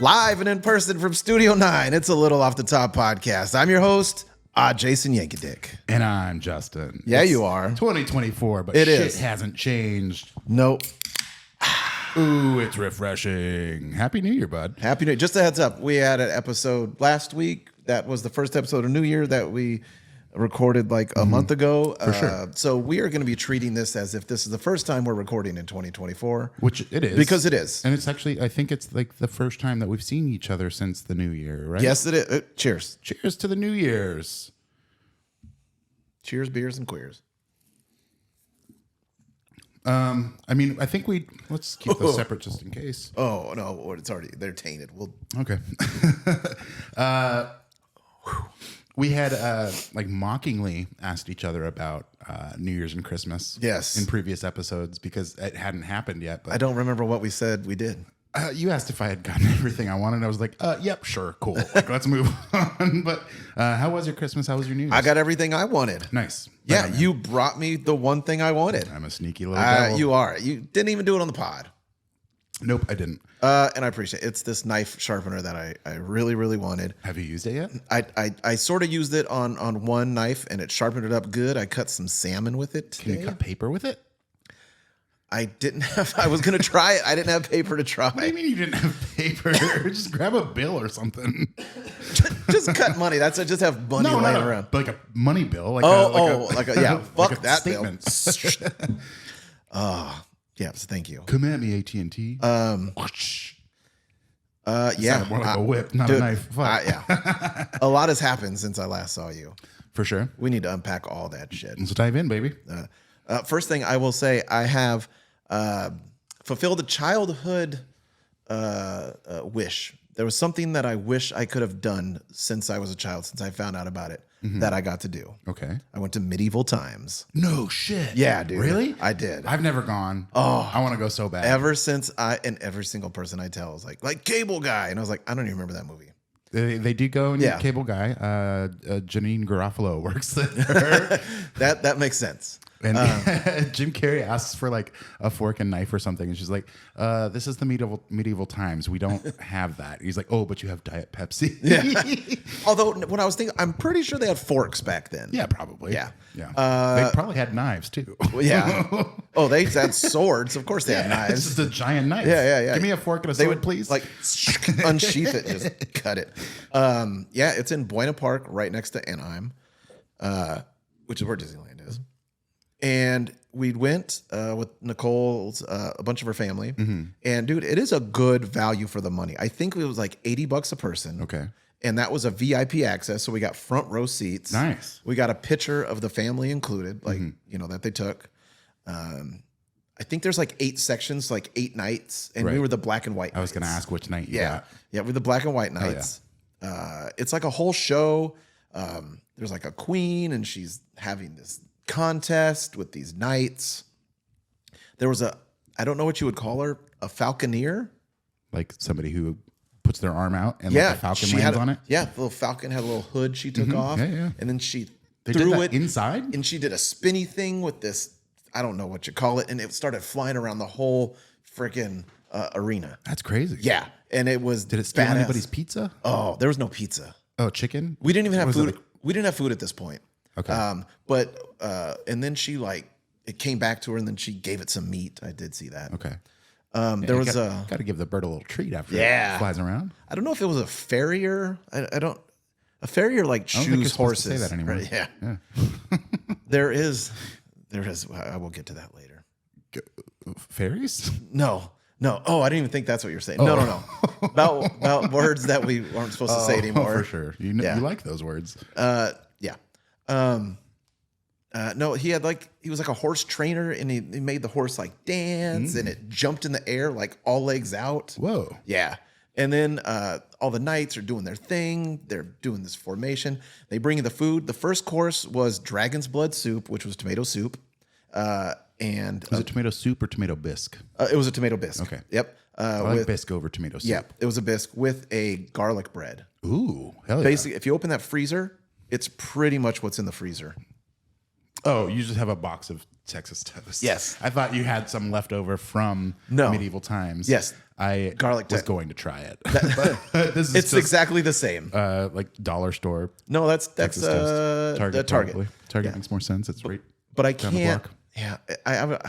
Live and in person from Studio 9, it's a Little Off the Top podcast. I'm your host, Jason Yankovic. And I'm Justin. Yeah, it's you are. 2024, but shit hasn't changed. Nope. Ooh, it's refreshing. Happy New Year, bud. Happy New Year. Just a heads up, we had an episode last week. That was the first episode of New Year that we recorded like a month ago. For sure. So we are going to be treating this as if this is the first time we're recording in 2024. Which it is. Because it is. And it's actually, I think it's like the first time that we've seen each other since the New Year, right? Yes, it is. Cheers. Cheers to the New Year's. Cheers, beers, and queers. I mean, I think let's keep those separate just in case. Oh, no, they're tainted. Okay. We had like mockingly asked each other about New Year's and Christmas. Yes. In previous episodes because it hadn't happened yet. But I don't remember what we said we did. you asked if I had gotten everything I wanted. I was like, yep, sure, cool. Like, let's move on. But how was your Christmas? How was your New Year's? I got everything I wanted. Nice. Yeah, you brought me the one thing I wanted. I'm a sneaky little devil. You are. You didn't even do it on the pod. Nope, I didn't. And I appreciate it. It's this knife sharpener that I really, really wanted. Have you used it yet? I sort of used it on one knife and it sharpened it up good. I cut some salmon with it today. Can you cut paper with it? I didn't have, I was going to try it. I didn't have paper to try. What do you mean you didn't have paper? Just grab a bill or something. Just cut money. Just have money laying around. Like a money bill. Like a yeah, fuck like a that statement. bill. Yes, thank you. Come at me, AT&T. Yeah. More like a whip, not dude, a knife. Fuck. Yeah. A lot has happened since I last saw you. For sure. We need to unpack all that shit. Let's dive in, baby. First thing I will say, I have fulfilled a childhood wish. There was something that I wish I could have done since I was a child, since I found out about it, that I got to do. Okay. I went to medieval times. No shit. Yeah, dude. Really? I did. I've never gone. Oh. I want to go so bad. Ever since and every single person I tell is like Cable Guy. And I was like, I don't even remember that movie. They do go and Yeah. Cable Guy. Janine Garofalo works there. That makes sense. And Jim Carrey asks for like a fork and knife or something. And she's like, this is the medieval times. We don't have that. He's like, oh, but you have Diet Pepsi. Yeah. Although when I was thinking, I'm pretty sure they had forks back then. Yeah, probably. Yeah. They probably had knives too. Yeah. Oh, they had swords. Of course they had knives. It's just a giant knife. Yeah. Give me a fork and a sword, please. Like unsheath it, just cut it. Yeah, it's in Buena Park, right next to Anaheim, which is where Disneyland is. And we went with Nicole's, a bunch of her family. And dude, it is a good value for the money. I think it was like $80 a person. Okay. And that was a VIP access. So we got front row seats. Nice. We got a picture of the family included, like, that they took. I think there's like 8 sections, like 8 nights. And we were the black and white I was going to ask which night you got. Yeah, we're the black and white nights. It's like a whole show. There's like a queen and she's having this contest with these knights. There was I don't know what you would call her, a falconeer. Like somebody who puts their arm out and like a falcon lands on it? Yeah, the little falcon had a little hood she took off. Yeah. And then she They threw did that it inside? and she did a spinny thing with this, I don't know what you call it, and it started flying around the whole freaking arena. That's crazy. Yeah, and it was Did it steal badass. anybody's pizza? Oh, there was no pizza. Oh, chicken? We didn't even have Was it food. We didn't have food at this point. Okay. But and then she it came back to her, and then she gave it some meat. I did see that. Okay. There was got to give the bird a little treat after Yeah. it flies around. I don't know if it was a farrier. I don't. A farrier like I don't think you're shoes supposed to horses. say that anymore. Right? Yeah. Yeah. There is. I will get to that later. Fairies? No. Oh, I didn't even think that's what you're saying. No. About words that we aren't supposed to say anymore. For sure. You like those words. Yeah. No, he was like a horse trainer, and he made the horse like dance, and it jumped in the air like all legs out. Whoa. Yeah. And then all the knights are doing their thing. They're doing this formation. They bring in the food. The first course was dragon's blood soup, which was tomato soup. And Was it tomato soup or tomato bisque? it was a tomato bisque. Okay. Yep. I like bisque over tomato soup. Yeah, it was a bisque with a garlic bread. Ooh, hell yeah. Basically, if you open that freezer, it's pretty much what's in the freezer. Oh, you just have a box of Texas toast. Yes. I thought you had some left over from No. medieval times. Yes. I Garlic was te- going to try it. But this is It's just, exactly the same. like dollar store No, that's Texas toast. Target. Target. Target Yeah. makes more sense. It's right. But I down the can't. block. Yeah,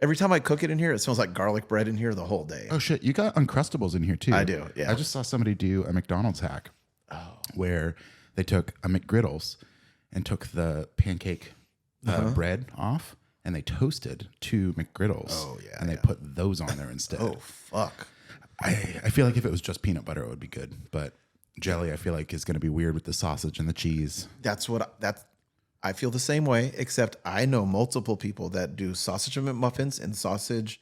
every time I cook it in here, it smells like garlic bread in here the whole day. Oh shit, you got Uncrustables in here too. I do, yeah. I just saw somebody do a McDonald's hack where they took a McGriddles and took the pancake bread off and they toasted 2 McGriddles. Oh, yeah, and they yeah. put those on there instead. Oh fuck. I feel like if it was just peanut butter, it would be good, but jelly I feel like is going to be weird with the sausage and the cheese. I feel the same way, except I know multiple people that do sausage and muffins and sausage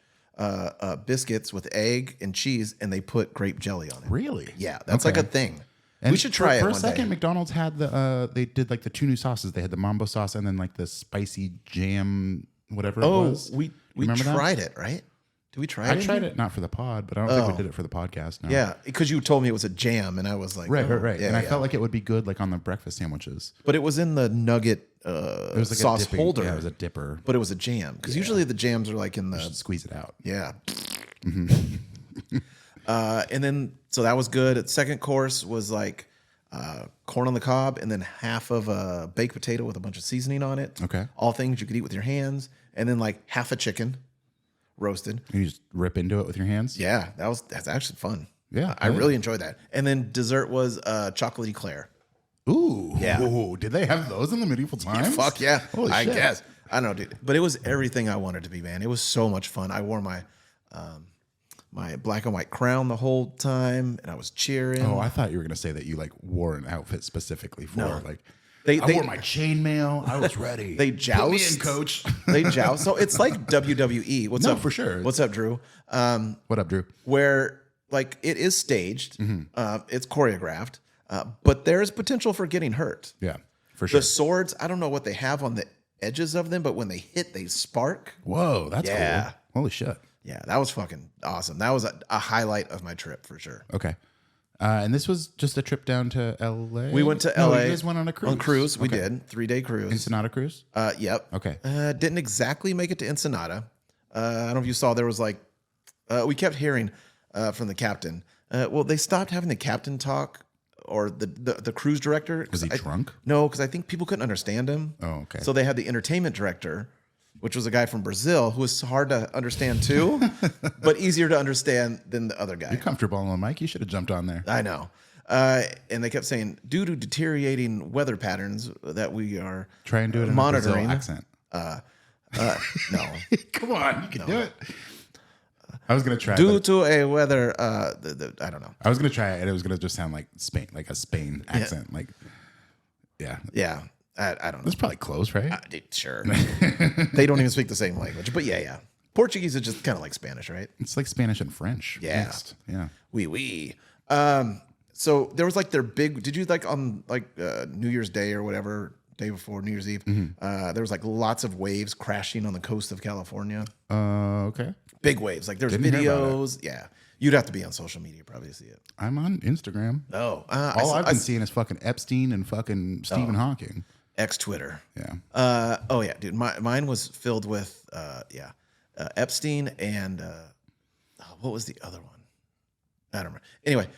biscuits with egg and cheese, and they put grape jelly on it. Really? Yeah, that's Okay. like a thing. And We should try it for one a second. day. McDonald's had the they did like the 2 new sauces. They had the mambo sauce and then like the spicy jam, whatever it Oh, was. we remember that? tried it, right? Did we try it? I tried it not for the pod, but I don't think we did it for the podcast. No. Yeah, because you told me it was a jam, and I was like, Right. Yeah, and I yeah. felt like it would be good like on the breakfast sandwiches. But it was in the nugget It was like sauce a dipping, holder. Yeah, it was a dipper. But it was a jam because usually the jams are like in the Squeeze it out. yeah. And then so that was good. Its second course was like corn on the cob, and then half of a baked potato with a bunch of seasoning on it. Okay. All things you could eat with your hands, and then like half a chicken roasted. And you just rip into it with your hands. Yeah, that's actually fun. Yeah, I really enjoyed that. And then dessert was chocolate eclair. Ooh. Yeah. Ooh, did they have those in the medieval times? Fuck yeah. Holy I shit. guess. I don't know, dude. But it was everything I wanted to be, man. It was so much fun. I wore my my black and white crown the whole time, and I was cheering. Oh, I thought you were gonna say that you like wore an outfit specifically for like. They I wore my chainmail. I was ready. They joust. Put me in, coach. They joust. So it's like WWE. What's No, up? for sure. What's up, Drew? What up, Drew? Where like it is staged, it's choreographed, but there is potential for getting hurt. Yeah, for sure. The swords, I don't know what they have on the edges of them, but when they hit, they spark. Whoa, that's Yeah. cool. Holy shit. Yeah, that was fucking awesome. That was a highlight of my trip for sure. Okay. And this was just a trip down to LA. We went to No, LA. you guys went on a cruise. On cruise, we Okay. did 3-day cruise. Ensenada cruise. Yep. Okay. Didn't exactly make it to Ensenada. I don't know if you saw. There was like, we kept hearing from the captain. Well, they stopped having the captain talk, or the cruise director. Was he drunk? No, because I think people couldn't understand him. Oh, okay. So they had the entertainment director, which was a guy from Brazil who was hard to understand too, but easier to understand than the other guy. You're comfortable on the mic. You should have jumped on there. I know. And they kept saying, due to deteriorating weather patterns that we are Try and do it in monitoring. a Brazil accent. No. Come on, you can do it. I was gonna try. Due but to a weather, I don't know. I was gonna try it, and it was gonna just sound like Spain, like a Spain accent. Like, yeah, Yeah. I don't know. that's probably close, right? Sure. They don't even speak the same language, but yeah. Portuguese is just kind of like Spanish, right? It's like Spanish and French. Yeah. mixed. Yeah. Oui. So there was like their big, did you like on like New Year's Day or whatever, day before New Year's Eve, there was like lots of waves crashing on the coast of California. Okay. Big waves. Like there's Didn't hear about videos. Yeah. You'd have to be on social media probably to see it. I'm on Instagram. Oh. All I've been seeing is fucking Epstein and fucking Stephen Hawking. X-Twitter. Yeah. Oh yeah, dude. Mine was filled with Epstein and what was the other one? I don't remember. Anyway,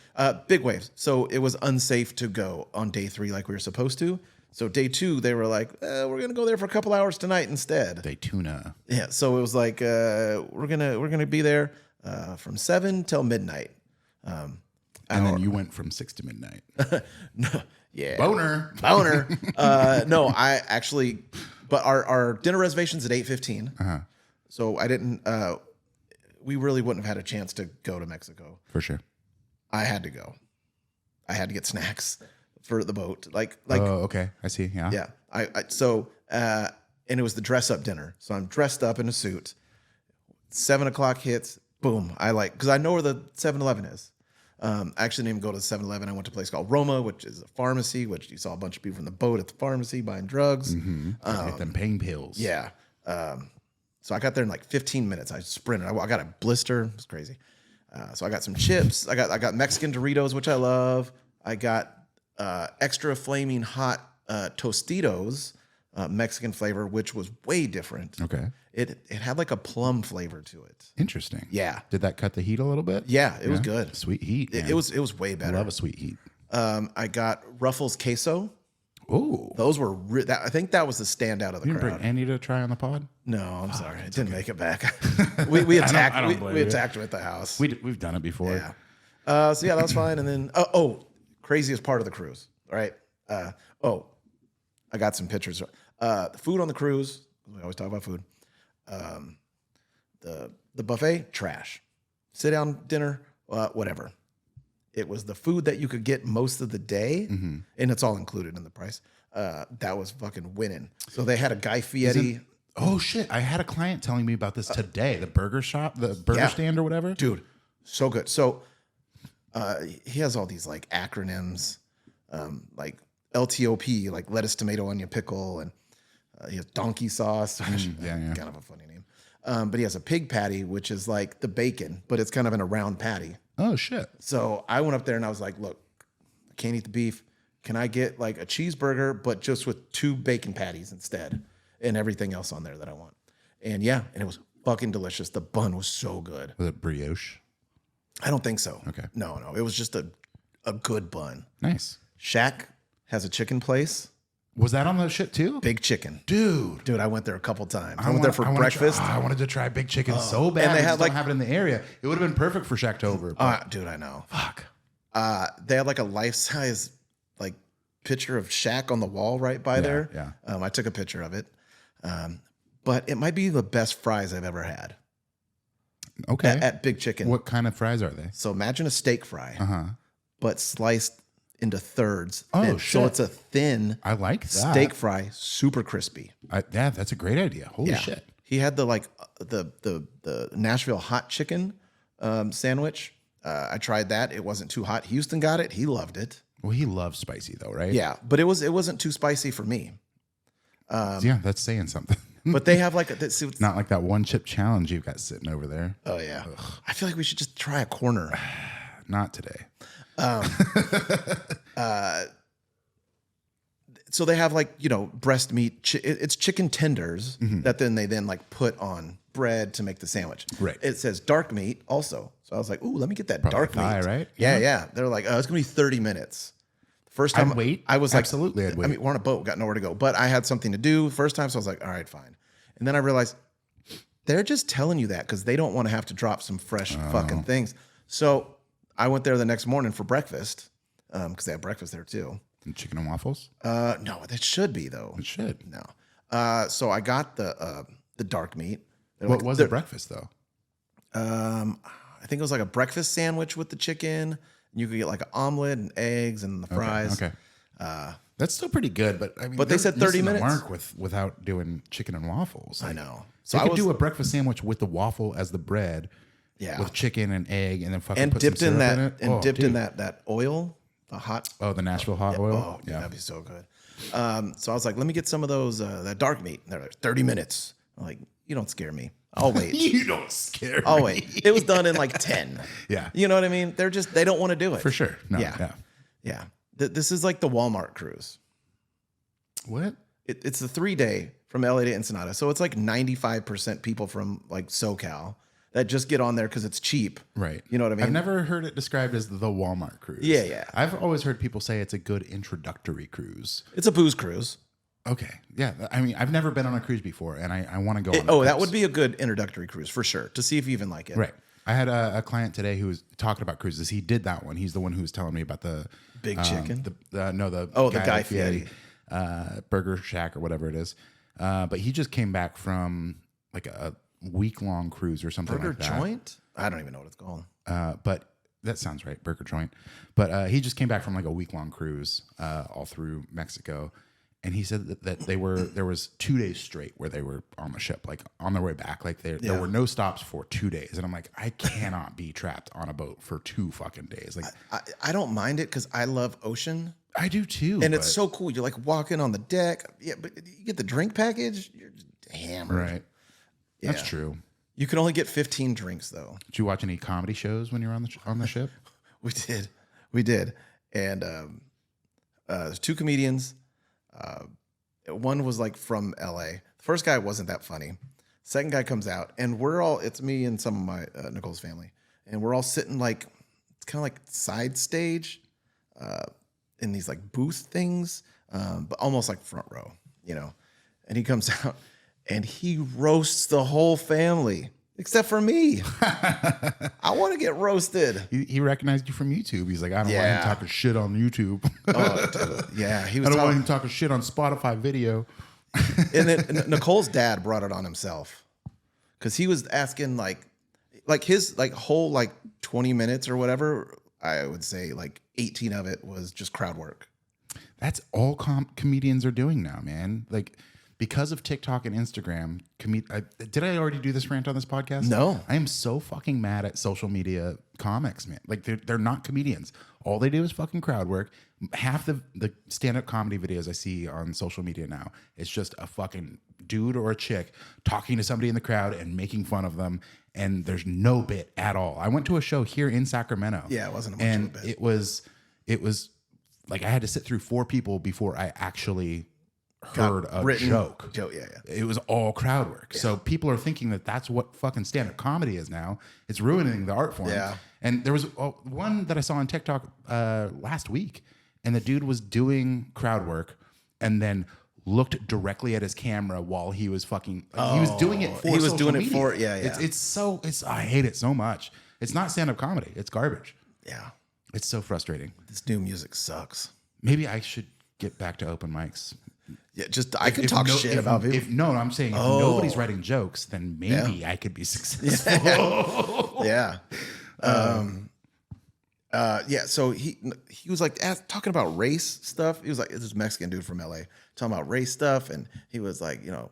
big waves. So it was unsafe to go on day 3 like we were supposed to. So day 2, they were like, we're gonna go there for a couple hours tonight instead. Daytona. Yeah. So it was like we're gonna be there from 7 till midnight. And then you went from 6 to midnight. No, yeah. Boner. No, I actually, but our dinner reservation's at 8:15. So I didn't. We really wouldn't have had a chance to go to Mexico. For sure. I had to go. I had to get snacks for the boat. Like. Oh, okay. I see. Yeah. Yeah. And it was the dress up dinner. So I'm dressed up in a suit. 7:00 hits. Boom. Because I know where the 7-Eleven is. I actually didn't even go to the 7-Eleven. I went to a place called Roma, which is a pharmacy, which you saw a bunch of people from the boat at the pharmacy buying drugs. Get them pain pills. Yeah. So I got there in like 15 minutes. I sprinted. I got a blister. It was crazy. So I got some chips. I got Mexican Doritos, which I love. I got extra flaming hot Tostitos Mexican flavor, which was way different. Okay. It had like a plum flavor to it. Interesting. Yeah. Did that cut the heat a little bit? Yeah, it was good. Sweet heat. It was way I better. love a sweet heat. I got Ruffles queso. Oh. Those were I think that was the standout of the You didn't crowd. bring Andy to try on the pod? No, I'm sorry. It didn't make it back. we attacked I don't blame we you. attacked her at the house. We've done it before. Yeah. So yeah, that was fine. And then craziest part of the cruise. All right. I got some pictures. The food on the cruise, we always talk about food. The buffet, trash. Sit down dinner, whatever. It was the food that you could get most of the day, and it's all included in the price. That was fucking winning. So they had a Guy Fieri. Oh shit! I had a client telling me about this today. The burger shop, the burger stand or whatever. Dude, so good. So he has all these like acronyms, like LTOP, like lettuce, tomato, onion, pickle, and he has donkey sauce. Yeah. Kind of a funny name. But he has a pig patty, which is like the bacon, but it's kind of in a round patty. Oh shit! So I went up there and I was like, look, I can't eat the beef. Can I get like a cheeseburger, but just with 2 bacon patties instead and everything else on there that I want? And yeah, and it was fucking delicious. The bun was so good. Was it brioche? I don't think so. Okay. No. It was just a good bun. Nice. Shaq has a chicken place. Was that on the ship too? Big Chicken. Dude, I went there a couple times. I went there for breakfast. I wanted to try Big Chicken so bad. And they We had, just like- don't have it in the area. It would have been perfect for Shacktober. Dude, I know. Fuck. They had like a life-size like picture of Shaq on the wall right by there. Yeah. I took a picture of it. But it might be the best fries I've ever had Okay. at Big Chicken. What kind of fries are they? So imagine a steak fry, Uh-huh. but sliced into thirds. Oh, thin. shit. So it's a thin I like that. steak fry, super crispy. Yeah, that's a great idea. Holy shit. He had the Nashville hot chicken sandwich. I tried that. It wasn't too hot. Houston got it. He loved it. Well, he loves spicy though, right? Yeah, but it wasn't too spicy for me. Yeah, that's saying something. But they have like Not like that one chip challenge you've got sitting over there. oh yeah. I feel like we should just try a corner. Not today. So they have like, breast meat. It's chicken tenders that they like put on bread to make the sandwich. Right. It says dark meat also. So I was like, ooh, let me get that Probably dark thigh, meat. right? Yeah. They're like, oh, it's going to be 30 minutes. First time I'd wait. I was like, Absolutely, I'd wait. I mean, we're on a boat, got nowhere to go, but I had something to do first time. So I was like, all right, fine. And then I realized they're just telling you that because they don't want to have to drop some fresh fucking things. So I went there the next morning for breakfast because they have breakfast there too. And chicken and waffles? No, that should be though. It should. No. So I got the dark meat. What was the breakfast though? I think it was like a breakfast sandwich with the chicken. You could get like an omelet and eggs and the fries. Okay. That's still pretty good, but I mean, But they said 30 minutes. The mark without doing chicken and waffles. I know. So So I could do a breakfast sandwich with the waffle as the bread, yeah, with chicken and egg, and then fucking and put some dipped in syrup that in it. and Oh, dipped in dude. that oil, the hot. Oh, the Nashville hot oil. Oh, dude, that'd be so good. So I was like, let me get some of those that dark meat. And they're like 30 minutes. I'm like, you don't scare me. I'll wait. You don't scare I'll me. wait. It was done in like 10. Yeah. You know what I mean? They don't want to do it. For sure. No, Yeah. Yeah. This is like the Walmart cruise. What? It's the 3-day from LA to Ensenada. So it's like 95% people from like SoCal that just get on there because it's cheap. Right. You know what I mean? I've never heard it described as the Walmart cruise. Yeah. I've always heard people say it's a good introductory cruise. It's a booze cruise. Okay. Yeah. I mean, I've never been on a cruise before, and I want to go on That cruise. would be a good introductory cruise for sure to see if you even like it. Right. I had a client today who was talking about cruises. He did that one. He's the one who was telling me about the Big Chicken? the Guy Fieri. Burger Shack or whatever it is. But he just came back from like a week-long cruise or something Burger like that. Joint? I don't even know what it's called. But that sounds right, Burger Joint. But he just came back from like a week-long cruise all through Mexico. And he said that there was 2 days straight where they were on the ship, like on their way back. Like there were no stops for 2 days. And I'm like, I cannot be trapped on a boat for 2 fucking days. Like I don't mind it because I love ocean. I do too. And it's so cool. You're like walking on the deck. Yeah, but you get the drink package, you're just hammered. Right. Yeah. That's true. You can only get 15 drinks though. Did you watch any comedy shows when you were on the ship? We did. And there's 2 comedians. one was like from LA. The first guy wasn't that funny. Second guy comes out, and it's me and some of my Nicole's family, and we're all sitting like it's kind of like side stage, in these like booth things, but almost like front row, you know. And he comes out, and he roasts the whole family except for me. I want to get roasted. He recognized you from YouTube. He's like, I don't want him talking shit on YouTube. Yeah, he was. I don't want him talking shit on Spotify video. And then Nicole's dad brought it on himself because he was asking like his like whole like 20 minutes or whatever. I would say like 18 of it was just crowd work. That's all comedians are doing now, man. Like because of TikTok and Instagram, did I already do this rant on this podcast? No. I am so fucking mad at social media comics, man. Like they're not comedians. All they do is fucking crowd work. Half the stand-up comedy videos I see on social media now, it's just a fucking dude or a chick talking to somebody in the crowd and making fun of them, and there's no bit at all. I went to a show here in Sacramento. Yeah, it wasn't much and of a bit. It was like I had to sit through 4 people before I actually heard a joke. Yeah. It was all crowd work. Yeah. So people are thinking that that's what fucking stand-up comedy is now. It's ruining the art form. Yeah. And there was one that I saw on TikTok last week, and the dude was doing crowd work and then looked directly at his camera while he was fucking. He was doing it for. He was social doing media. it for. Yeah. It's I hate it so much. It's not stand-up comedy. It's garbage. Yeah. It's so frustrating. This new music sucks. Maybe I should get back to open mics. Yeah, I could talk shit about people. I'm saying if nobody's writing jokes, then maybe I could be successful. Yeah. So he was like talking about race stuff. He was like, this Mexican dude from LA talking about race stuff, and he was like, you know,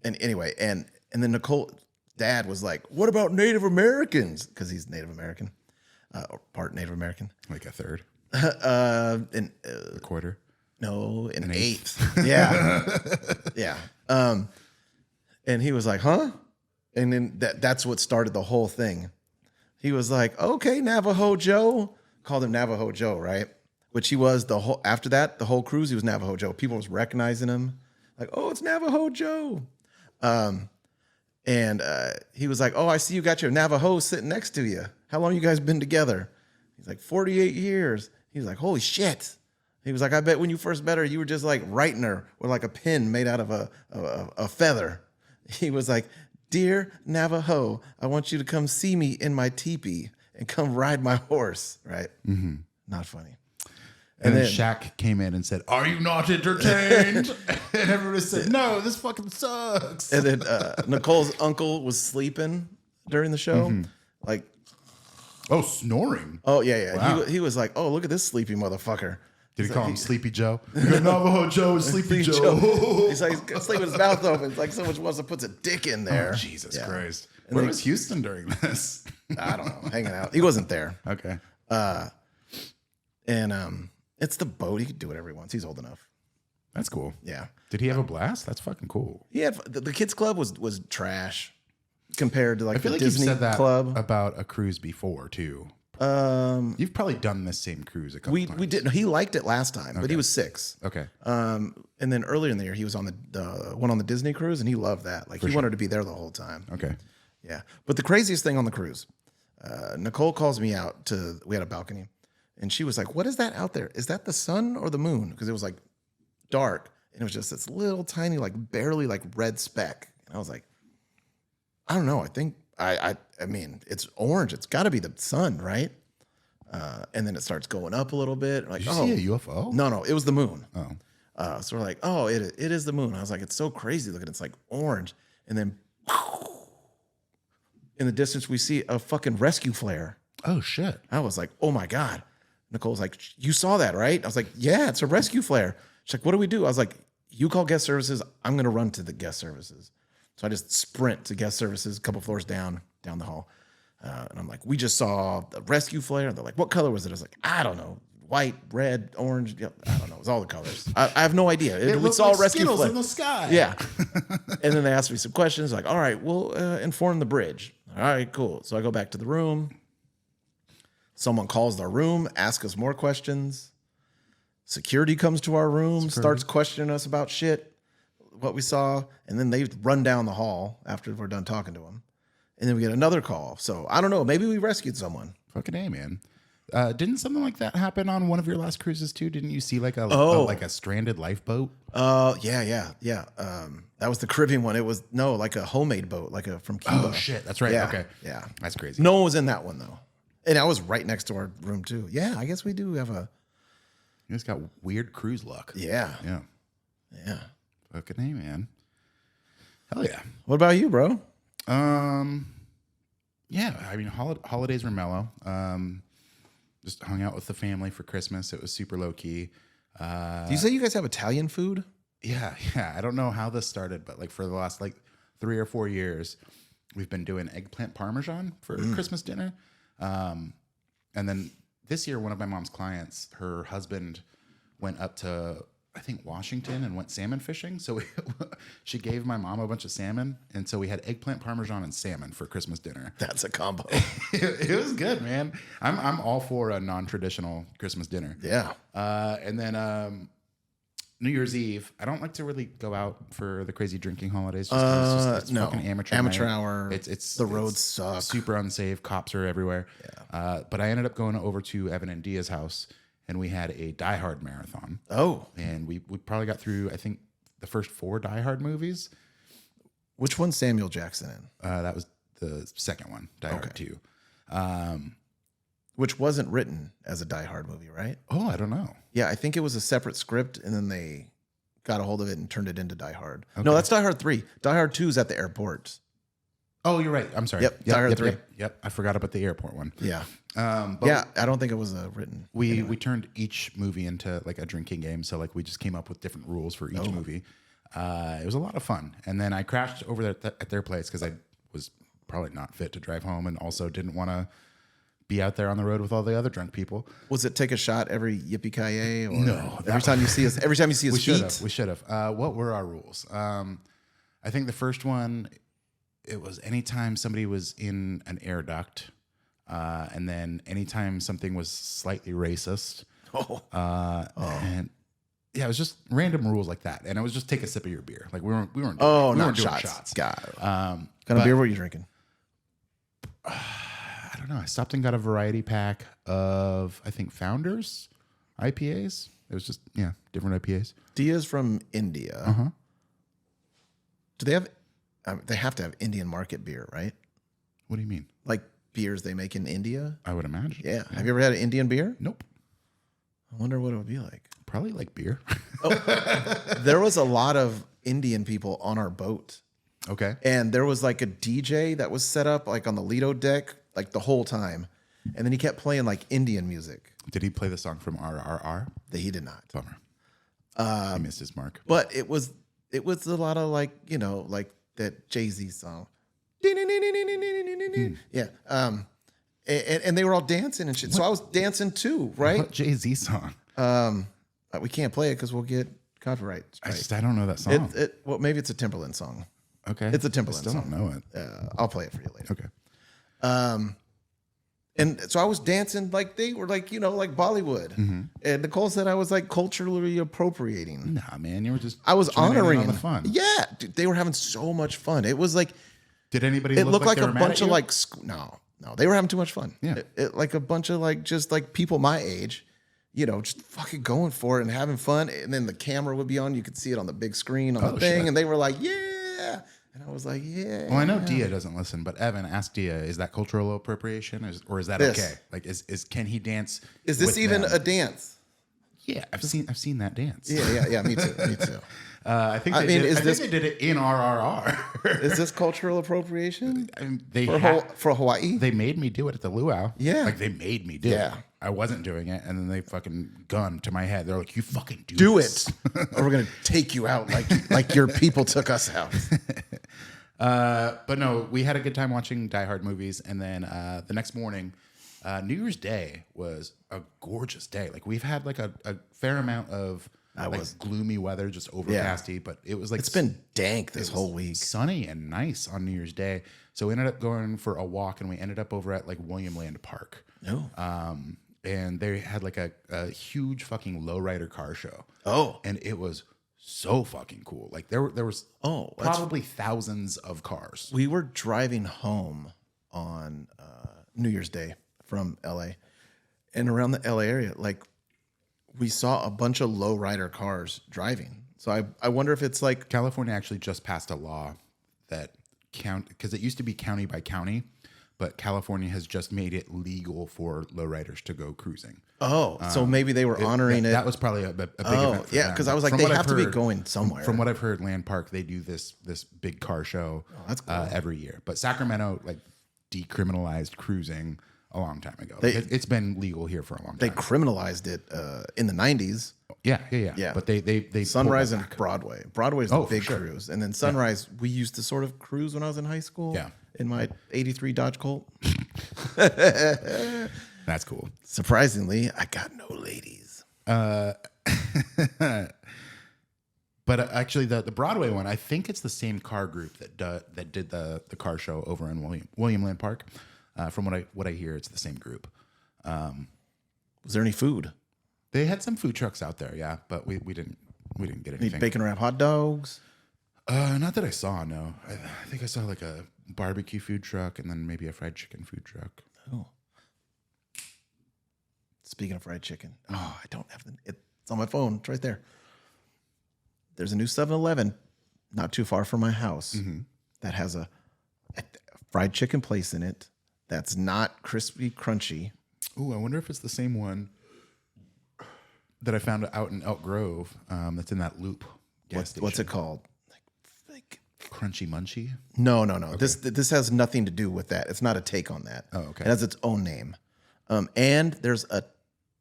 and anyway, and then Nicole's dad was like, what about Native Americans? Because he's Native American, or part Native American, Like a third, a quarter. No, an eighth. Yeah. Yeah. And he was like, huh? And then that's what started the whole thing. He was like, okay, Navajo Joe. Called him Navajo Joe, right? Which he was after that, the whole cruise, he was Navajo Joe. People was recognizing him. Like, oh, it's Navajo Joe. And he was like, oh, I see you got your Navajo sitting next to you. How long you guys been together? He's like, 48 years. He was like, holy shit. He was like, I bet when you first met her, you were just like writing her with like a pen made out of a feather. He was like, dear Navajo, I want you to come see me in my teepee and come ride my horse. Right? Mm-hmm. Not funny. And then Shaq came in and said, are you not entertained? And everybody said, no, this fucking sucks. And then Nicole's uncle was sleeping during the show. Mm-hmm. Like, oh, snoring. Oh, yeah. Wow. He was like, oh, look at this sleepy motherfucker. Did he call him Sleepy Joe? Navajo Joe is Sleepy Joe. He's like, he's sleeping with his mouth open. It's like someone wants to put a dick in there. Oh, Jesus Christ. And where was Houston during this? I don't know. Hanging out. He wasn't there. Okay. It's the boat. He could do whatever he wants. He's old enough. That's cool. Yeah. Did he have a blast? That's fucking cool. He had the kids club was trash compared to like I feel the like Disney you've said that club about a cruise before too. You've probably done this same cruise a couple times. We did. He liked it last time, but he was 6. Okay. And then earlier in the year, he was on the one on the Disney cruise, and he loved that. Like he wanted to be there the whole time. Okay. Yeah. But the craziest thing on the cruise, Nicole calls me out we had a balcony, and she was like, "What is that out there? Is that the sun or the moon?" Because it was like dark, and it was just this little tiny, like barely like red speck. And I was like, I don't know. I think I mean, it's orange. It's got to be the sun, right? And then it starts going up a little bit. Like, did you see a UFO? No, it was the moon. Oh. So we're like, oh, it is the moon. I was like, it's so crazy looking. It's like orange. And then in the distance, we see a fucking rescue flare. Oh, shit. I was like, oh my God. Nicole's like, you saw that, right? I was like, yeah, it's a rescue flare. She's like, what do we do? I was like, you call guest services. I'm going to run to the guest services. So I just sprint to guest services, a couple floors down the hall. And I'm like, we just saw the rescue flare. They're like, what color was it? I was like, I don't know. White, red, orange. I don't know. It was all the colors. I have no idea. It saw like rescue Skittles flare in the sky. Yeah. And then they asked me some questions. Like, all right, we'll inform the bridge. All right, cool. So I go back to the room. Someone calls the room, asks us more questions. Security comes to our room, starts questioning us about shit. what we saw, and then they run down the hall after we're done talking to them, and then we get another call. So I don't know. Maybe we rescued someone. Fucking A, man. Didn't something like that happen on one of your last cruises too? Didn't you see like a stranded lifeboat? Yeah. That was the Caribbean one. It was like a homemade boat, like from Cuba. Oh shit, that's right. Yeah, Okay, yeah, that's crazy. No one was in that one though, and I was right next to our room too. Yeah, I guess we do have a. You just got weird cruise luck. Yeah. Fucking A, man. Hell yeah. What about you, bro? Yeah. I mean, holidays were mellow. Just hung out with the family for Christmas. It was super low key. Do you say you guys have Italian food? Yeah. I don't know how this started, but like for the last 3 or 4 years, we've been doing eggplant parmesan for Christmas dinner. And then this year, one of my mom's clients, her husband went up to, I think, Washington and went salmon fishing. So she gave my mom a bunch of salmon. And so we had eggplant parmesan and salmon for Christmas dinner. That's a combo. It was good, man. I'm all for a non-traditional Christmas dinner. Yeah. And then New Year's Eve, I don't like to really go out for the crazy drinking holidays. Just 'cause it's no. fucking amateur hour. It's the roads suck. Super unsafe. Cops are everywhere. Yeah. But I ended up going over to Evan and Dia's house, and we had a Die Hard marathon. Oh. And we probably got through, I think, the first 4 Die Hard movies. Which one's Samuel Jackson in? That was the second one, Die Hard 2. Which wasn't written as a Die Hard movie, right? Oh, I don't know. Yeah, I think it was a separate script, and then they got a hold of it and turned it into Die Hard. Okay. No, that's Die Hard 3. Die Hard 2 is at the airport. Oh, you're right. I'm sorry. Yep, Die Hard 3. Yep. I forgot about the airport one. Yeah. But I don't think it was written. We turned each movie into like a drinking game. So like we just came up with different rules for each movie. It was a lot of fun. And then I crashed over there at their place because I was probably not fit to drive home and also didn't want to be out there on the road with all the other drunk people. Was it take a shot every yippee-ki-yay? Or No. Every time you see his feet? We should have. What were our rules? I think the first one, it was anytime somebody was in an air duct, and then anytime something was slightly racist. And yeah, it was just random rules like that. And it was just take a sip of your beer. Like we weren't doing not shots. shots. Got it. What kind of beer were you drinking? I don't know. I stopped and got a variety pack of, I think, Founders IPAs. It was just, different IPAs. Dia's from India. Uh-huh. Do they have, they have to have Indian market beer, right? What do you mean? Like beers they make in India? I would imagine. Yeah. Have you ever had an Indian beer? Nope. I wonder what it would be like. Probably like beer. There was a lot of Indian people on our boat. Okay. And there was like a DJ that was set up like on the Lido deck like the whole time. And then he kept playing like Indian music. Did he play the song from RRR? That he did not. Bummer. He missed his mark. But it was a lot of like, like that Jay-Z song. Yeah. And they were all dancing and shit. So I was dancing too, right? What Jay-Z song? We can't play it because we'll get copyright. I don't know that song. Well, maybe it's a Timberland song. Okay. It's a Timberland song. I still song. don't know it. I'll play it for you later. Okay. And so I was dancing like they were like, like Bollywood. Mm-hmm. And Nicole said I was like culturally appropriating. Nah, man, you were just. I was honoring on the fun. Yeah, dude, they were having so much fun. It was like. Did anybody? It looked like they a were mad bunch at of you? like no, they were having too much fun. Yeah, like a bunch of like just like people my age, just fucking going for it and having fun. And then the camera would be on, you could see it on the big screen on the thing, and they were like, yeah. And I was like, yeah. Well, I know Dia doesn't listen, but Evan, ask Dia, is that cultural appropriation, or is that okay? Like, is can he dance? Is this even a dance? Yeah, I've seen that dance. Yeah. Me too. I think they did it in RRR. Is this cultural appropriation? I mean, for Hawaii? They made me do it at the luau. Yeah, like they made me do it. I wasn't doing it, and then they fucking gunned to my head. They're like, "You fucking do it, or we're gonna take you out like your people took us out." But no, we had a good time watching Die Hard movies, and then the next morning, New Year's Day was a gorgeous day. Like we've had like a fair amount of gloomy weather, just overcasty, but it was like it's been dank this whole week, sunny and nice on New Year's Day. So we ended up going for a walk, and we ended up over at like William Land Park. And they had like a huge fucking lowrider car show. Oh, and it was so fucking cool. Like there was Oh, probably thousands of cars. we were driving home on New Year's Day from LA, and around the LA area, like we saw a bunch of lowrider cars driving. So I wonder if it's like, California actually just passed a law that because it used to be county by county, but California has just made it legal for lowriders to go cruising. so maybe they were honoring it. That was probably a big event for Yeah, them. because I was like, From they what have I've to be heard- going somewhere. From what I've heard, Land Park, they do this big car show that's cool. every year. But Sacramento like decriminalized cruising a long time ago. It's been legal here for a long They time. criminalized it in the 90s. Yeah. But they Sunrise pulled and that back. Broadway. Broadway's the Oh, for big sure. cruise. And then Sunrise, we used to sort of cruise when I was in high school. Yeah. In my 83 Dodge Colt. That's cool. Surprisingly, I got no ladies. But actually, the Broadway one, I think it's the same car group that did the car show over in William Land Park. From what I hear, it's the same group. Was there any food? They had some food trucks out there, yeah, but we didn't get Any anything. bacon wrap hot dogs? Not that I saw. No, I think I saw like a barbecue food truck and then maybe a fried chicken food truck. Oh. Speaking of fried chicken. Oh, I don't have it's on my phone. It's right there. There's a new 7-Eleven not too far from my house that has a fried chicken place in it that's not crispy, crunchy. Ooh, I wonder if it's the same one that I found out in Elk Grove. That's in that loop. What's it called? Like Crunchy Munchy? No. This has nothing to do with that. It's not a take on that. Oh, okay. It has its own name. And there's a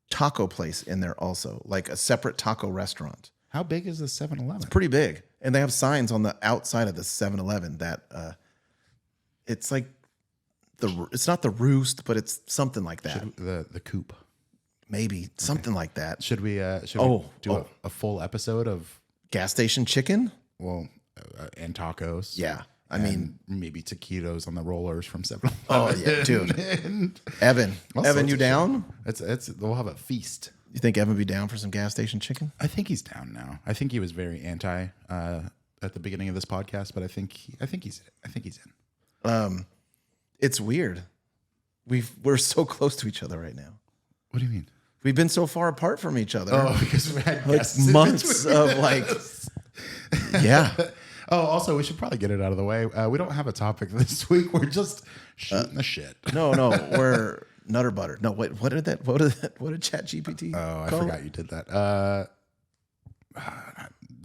taco place in there also, like a separate taco restaurant. How big is the 7-Eleven? Pretty big. And they have signs on the outside of the 7-Eleven that it's like it's not the Roost, but it's something like that. The Coop. Maybe something like that. Should we Oh, do a full episode of Gas station chicken? and tacos? Yeah. I and mean, maybe taquitos on the rollers from 7-Eleven. oh yeah, dude. And Evan, all sorts you of down? shit. We'll have a feast. You think Evan would be down for some gas station chicken? I think he's down now. I think he was very anti at the beginning of this podcast, but I think he's in. It's weird. We're so close to each other right now. What do you mean? We've been so far apart from each other. Oh, because we had like guests in months between of like, yeah. Oh, also, we should probably get it out of the way. We don't have a topic this week. We're just shooting the shit. No, we're Nutter Butter. No, what did ChatGPT? Oh, I call forgot it? you did that.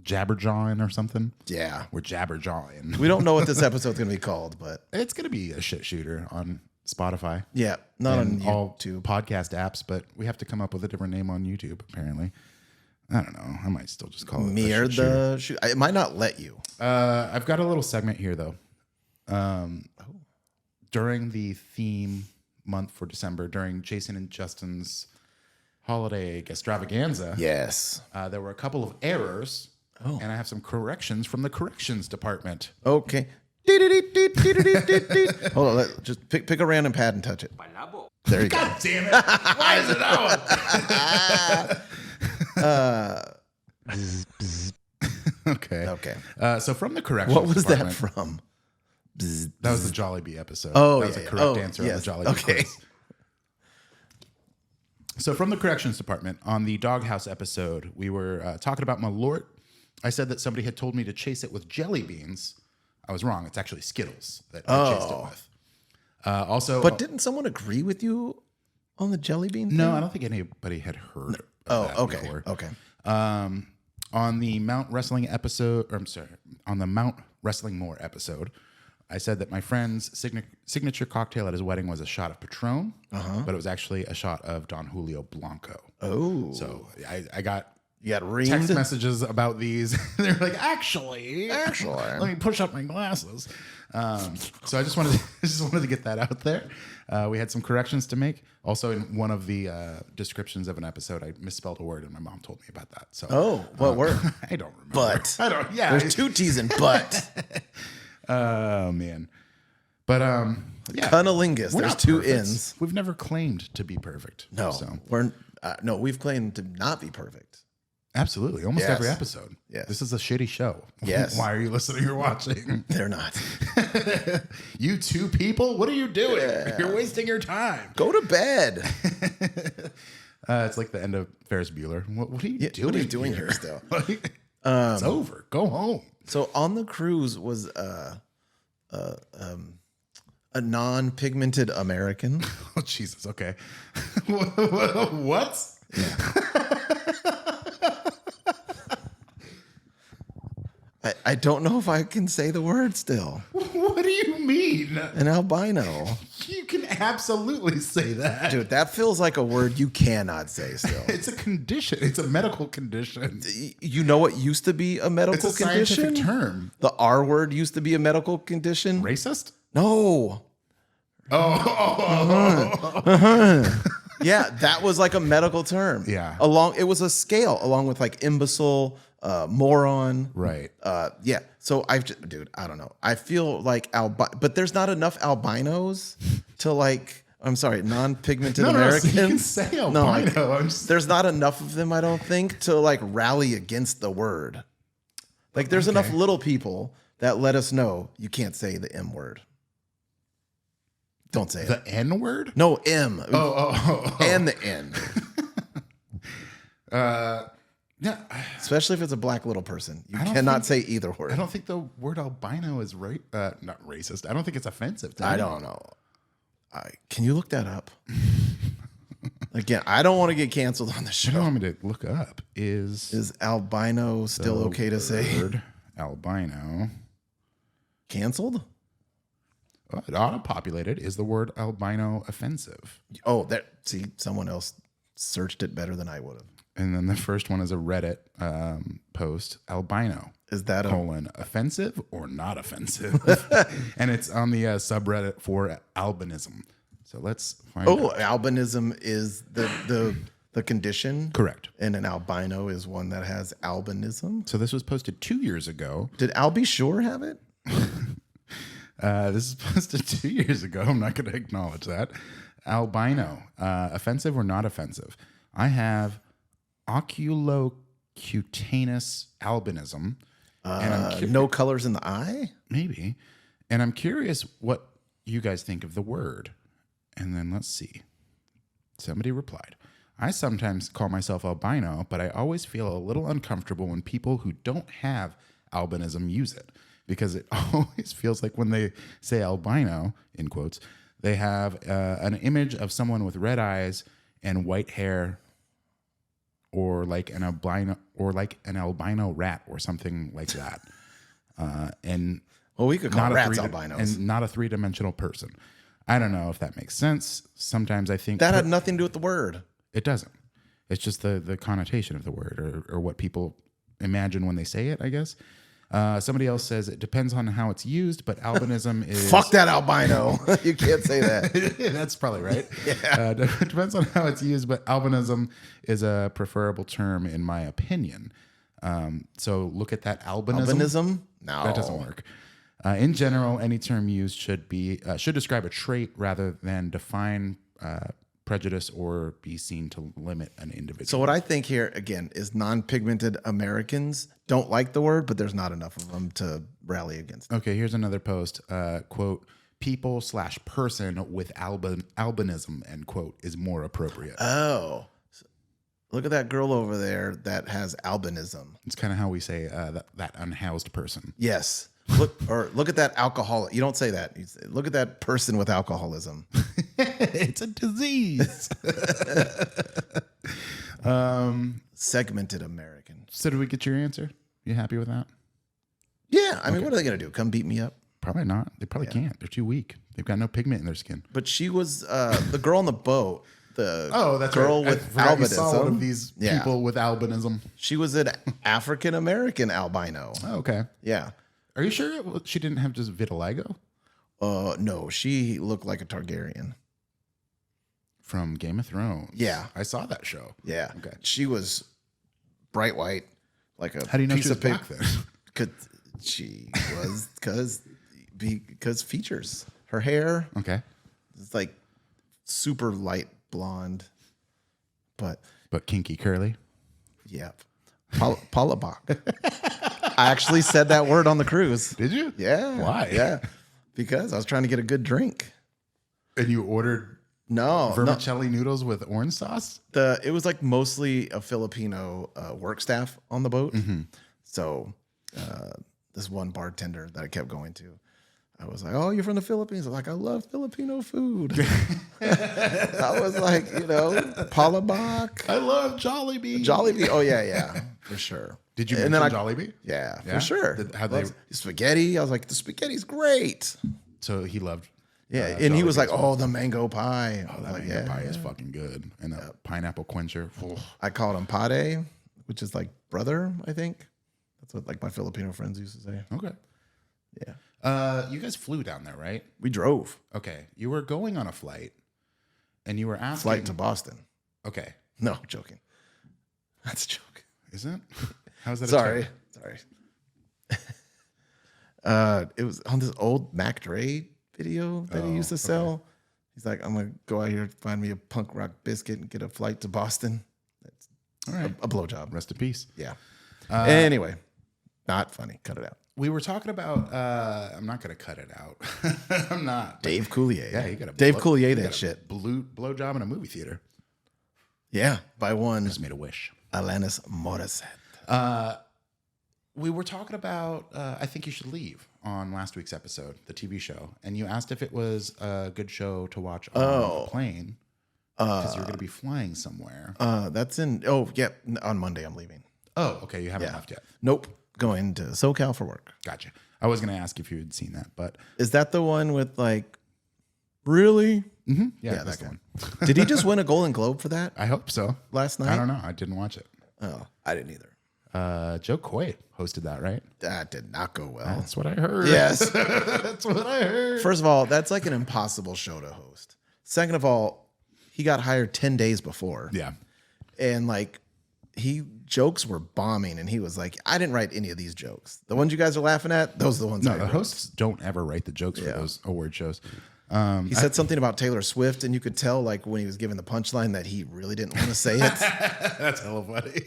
Jabberjawing or something. Yeah. We're jabberjawing. We don't know what this episode's going to be called, but It's gonna be a shit shooter on Spotify yeah, not and on all YouTube. podcast apps, but we have to come up with a different name on YouTube. Apparently, I don't know. I might still just call it Me or a shit shooter. the shoot. It might not let you. I've got a little segment here though. During the theme month for December, during Jason and Justin's holiday extravaganza, Yes. there were a couple of errors, and I have some corrections from the corrections department. Okay. Hold on. Just pick a random pad and touch it. There you go. God damn it! Why is it that one? Okay. Okay. So from the corrections What was that department, from? Bzz. that was the Jollibee episode. Oh, that was yeah, a yeah. correct Oh, answer yes. on the Jollibee Okay. quiz. So from the corrections department, on the Doghouse episode, we were talking about Malort. I said that somebody had told me to chase it with jelly beans. I was wrong. It's actually Skittles that I chased it with. Also, But didn't someone agree with you on the jelly bean thing? no, I don't think anybody had heard. of that okay. before. Okay. On the Mount Wrestling episode, or I'm sorry, on the Mount Wrestling More episode, I said that my friend's signature cocktail at his wedding was a shot of Patron, but it was actually a shot of Don Julio Blanco. Oh. So I got You got text reamed? messages about these. They're like, actually, let me push up my glasses. So I just wanted to get that out there. We had some corrections to make. Also, in one of the descriptions of an episode, I misspelled a word, and my mom told me about that. So, Oh, what word? I don't remember. But. I don't. Yeah. There's two T's in but. Oh man. But yeah. Cunnilingus. We're There's not two perfect. N's. We've never claimed to be perfect. No. So We've claimed to not be perfect. Absolutely. Almost Yes. every episode. Yes. This is a shitty show. Yes. Why are you listening or watching? They're not. You two people, what are you doing? You're wasting your time. Go to bed. It's like the end of Ferris Bueller. What are you doing? What are you doing here still? It's over. Go home. So on the cruise was a non-pigmented American. Oh, Jesus. Okay. What? I don't know if I can say the word still. What do you mean? An albino. You can absolutely say that. Dude, that feels like a word you cannot say still. It's a condition. It's a medical condition. You know what used to be a medical It's a condition? scientific term. The R word used to be a medical condition. Racist? No. Yeah, that was like a medical term. Yeah. It was a scale along with like imbecile, moron. Right. Yeah. So dude, I don't know. I feel like but there's not enough albinos to like. I'm sorry, non-pigmented Americans. So you can say albino. There's not enough of them, I don't think, to like rally against the word. Like, there's enough little people that let us know you can't say the M word. Don't say it. The N word? No, M. Oh. And the N. Yeah. Especially if it's a black little person. You cannot say either word. I don't think the word albino is not racist. I don't think it's offensive to I anyone. don't know. Can you look that up? Again, I don't want to get canceled on the What do you show. want me to look up? Is albino still okay to say? word albino. Canceled? Auto-populated. Is the word albino offensive? Oh, see, someone else searched it better than I would have. And then the first one is a Reddit post, albino. Is that offensive or not offensive? And it's on the subreddit for albinism. So let's find out. Albinism is the condition? Correct. And an albino is one that has albinism? So this was posted 2 years ago. Did Albie Shore have it? This is posted 2 years ago. I'm not going to acknowledge that. Albino, offensive or not offensive? I have oculocutaneous albinism. And I'm No colors in the eye? maybe. And I'm curious what you guys think of the word. And then let's see. Somebody replied, I sometimes call myself albino, but I always feel a little uncomfortable when people who don't have albinism use it, because it always feels like when they say albino, in quotes, they have an image of someone with red eyes and white hair, or like an albino rat or something like that. And We could call not rats a albinos. and not a three-dimensional person. I don't know if that makes sense. Sometimes I think That had nothing to do with the word. it doesn't. It's just the connotation of the word or what people imagine when they say it, I guess. Somebody else says it depends on how it's used, but albinism is... Fuck that albino. You can't say that. That's probably right. It depends on how it's used, but albinism is a preferable term in my opinion. So look at that albinism. Albinism? No. That doesn't work. In general, any term used should describe a trait rather than define prejudice or be seen to limit an individual. So what I think here, again, is non-pigmented Americans don't like the word, but there's not enough of them to rally against it. Okay, here's another post. Quote, people/person with albinism, end quote, is more appropriate. Oh. Look at that girl over there that has albinism. It's kind of how we say that unhoused person. Yes. Look at that alcoholic. You don't say that. You say, look at that person with alcoholism. It's a disease. Segmented American. So did we get your answer? You happy with that? Yeah. I mean, what are they going to do? Come beat me up? Probably not. They probably can't. They're too weak. They've got no pigment in their skin. But she was the girl on the boat. The girl girl with albinism. One of these people with albinism. She was an African American albino. Oh, okay. Yeah. Are you sure she didn't have just vitiligo? No, she looked like a Targaryen. From Game of Thrones. Yeah. I saw that show. Yeah. Okay. She was bright white, like a How do you know piece she was of paper. black then? Cause she was because features. Her hair Okay. is like super light blonde, but But kinky curly. yep. Paula Bach. I actually said that word on the cruise. Did you? Yeah. Why? Yeah. Because I was trying to get a good drink. And you ordered No. vermicelli noodles with orange sauce? It was like mostly a Filipino work staff on the boat. So this one bartender that I kept going to, I was like, "Oh, you're from the Philippines?" I'm like, "I love Filipino food." I was like, Paula Bach. I love Jollibee. Jollibee. Oh yeah, for sure. Did you And mention then Jollibee? Yeah, Yeah? for sure. How'd they- Spaghetti. I was like, the spaghetti's great. So he loved. Yeah, and he was Jollibee like, as well. "Oh, the mango pie." I was That like, mango yeah, pie is yeah. fucking good. And a pineapple quencher. Oh, I called him Pade, which is like brother, I think. That's what like my Filipino friends used to say. okay. Yeah, You guys flew down there, right? we drove Okay. You were going on a flight, and you were asking. flight to Boston. Okay. No, joking. That's a joke. Isn't? How's that? Sorry. It was on this old Mac Dre video that he used to sell. He's like, "I'm gonna go out here, find me a punk rock biscuit, and get a flight to Boston." That's All right. a blowjob. Rest in peace. Yeah. Anyway, not funny. Cut it out. We were talking about. I'm not gonna cut it out. I'm not. Dave Coulier. Yeah, you got a Dave Coulier that shit. Blow job in a movie theater. Yeah, by one Just made a wish. Alanis Morissette. We were talking about I Think You Should Leave on last week's episode, the TV show, and you asked if it was a good show to watch on the plane because you're going to be flying somewhere. That's in. Oh, yep. On Monday, I'm leaving. Oh, okay, you haven't left yet. Nope. Going to SoCal for work. Gotcha. I was going to ask if you had seen that, but Is that the one with like? Really? yeah, that that's the guy. one. Did he just win a Golden Globe for that I hope so. last night? I don't know. I didn't watch it. Oh, I didn't either. Joe Coy hosted that, right? That did not go well. That's what I heard. Yes. That's what I heard. First of all, that's like an impossible show to host. Second of all, he got hired 10 days before. Yeah. And like jokes were bombing and he was like, "I didn't write any of these jokes. The ones you guys are laughing at, those are the ones I No, the wrote." hosts don't ever write the jokes for those award shows. He said something about Taylor Swift, and you could tell, like, when he was giving the punchline that he really didn't want to say it. That's hella funny.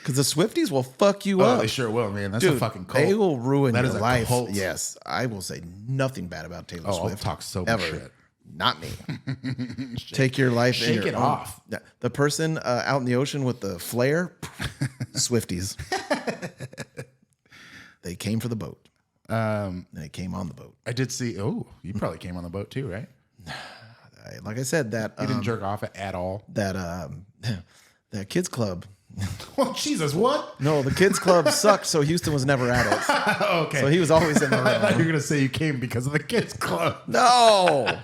Because the Swifties will fuck you Oh, up. they sure will, man. That's Dude, a fucking cult. they will ruin That your is a life. cult. Yes, I will say nothing bad about Taylor Oh, I'll Swift. talk so much ever. shit. Not me. Take your life in Shake your it own- off. Yeah. The person out in the ocean with the flare, Swifties. They came for the boat. They came on the boat. I did see. Oh, you probably came on the boat too, right? Like I said, that You didn't jerk off at all. that kids club. Oh, Jesus, what? No, the kids club sucked, so Houston was never at it. Okay. So he was always in the I thought you were room. going to say you came because of the kids club. No.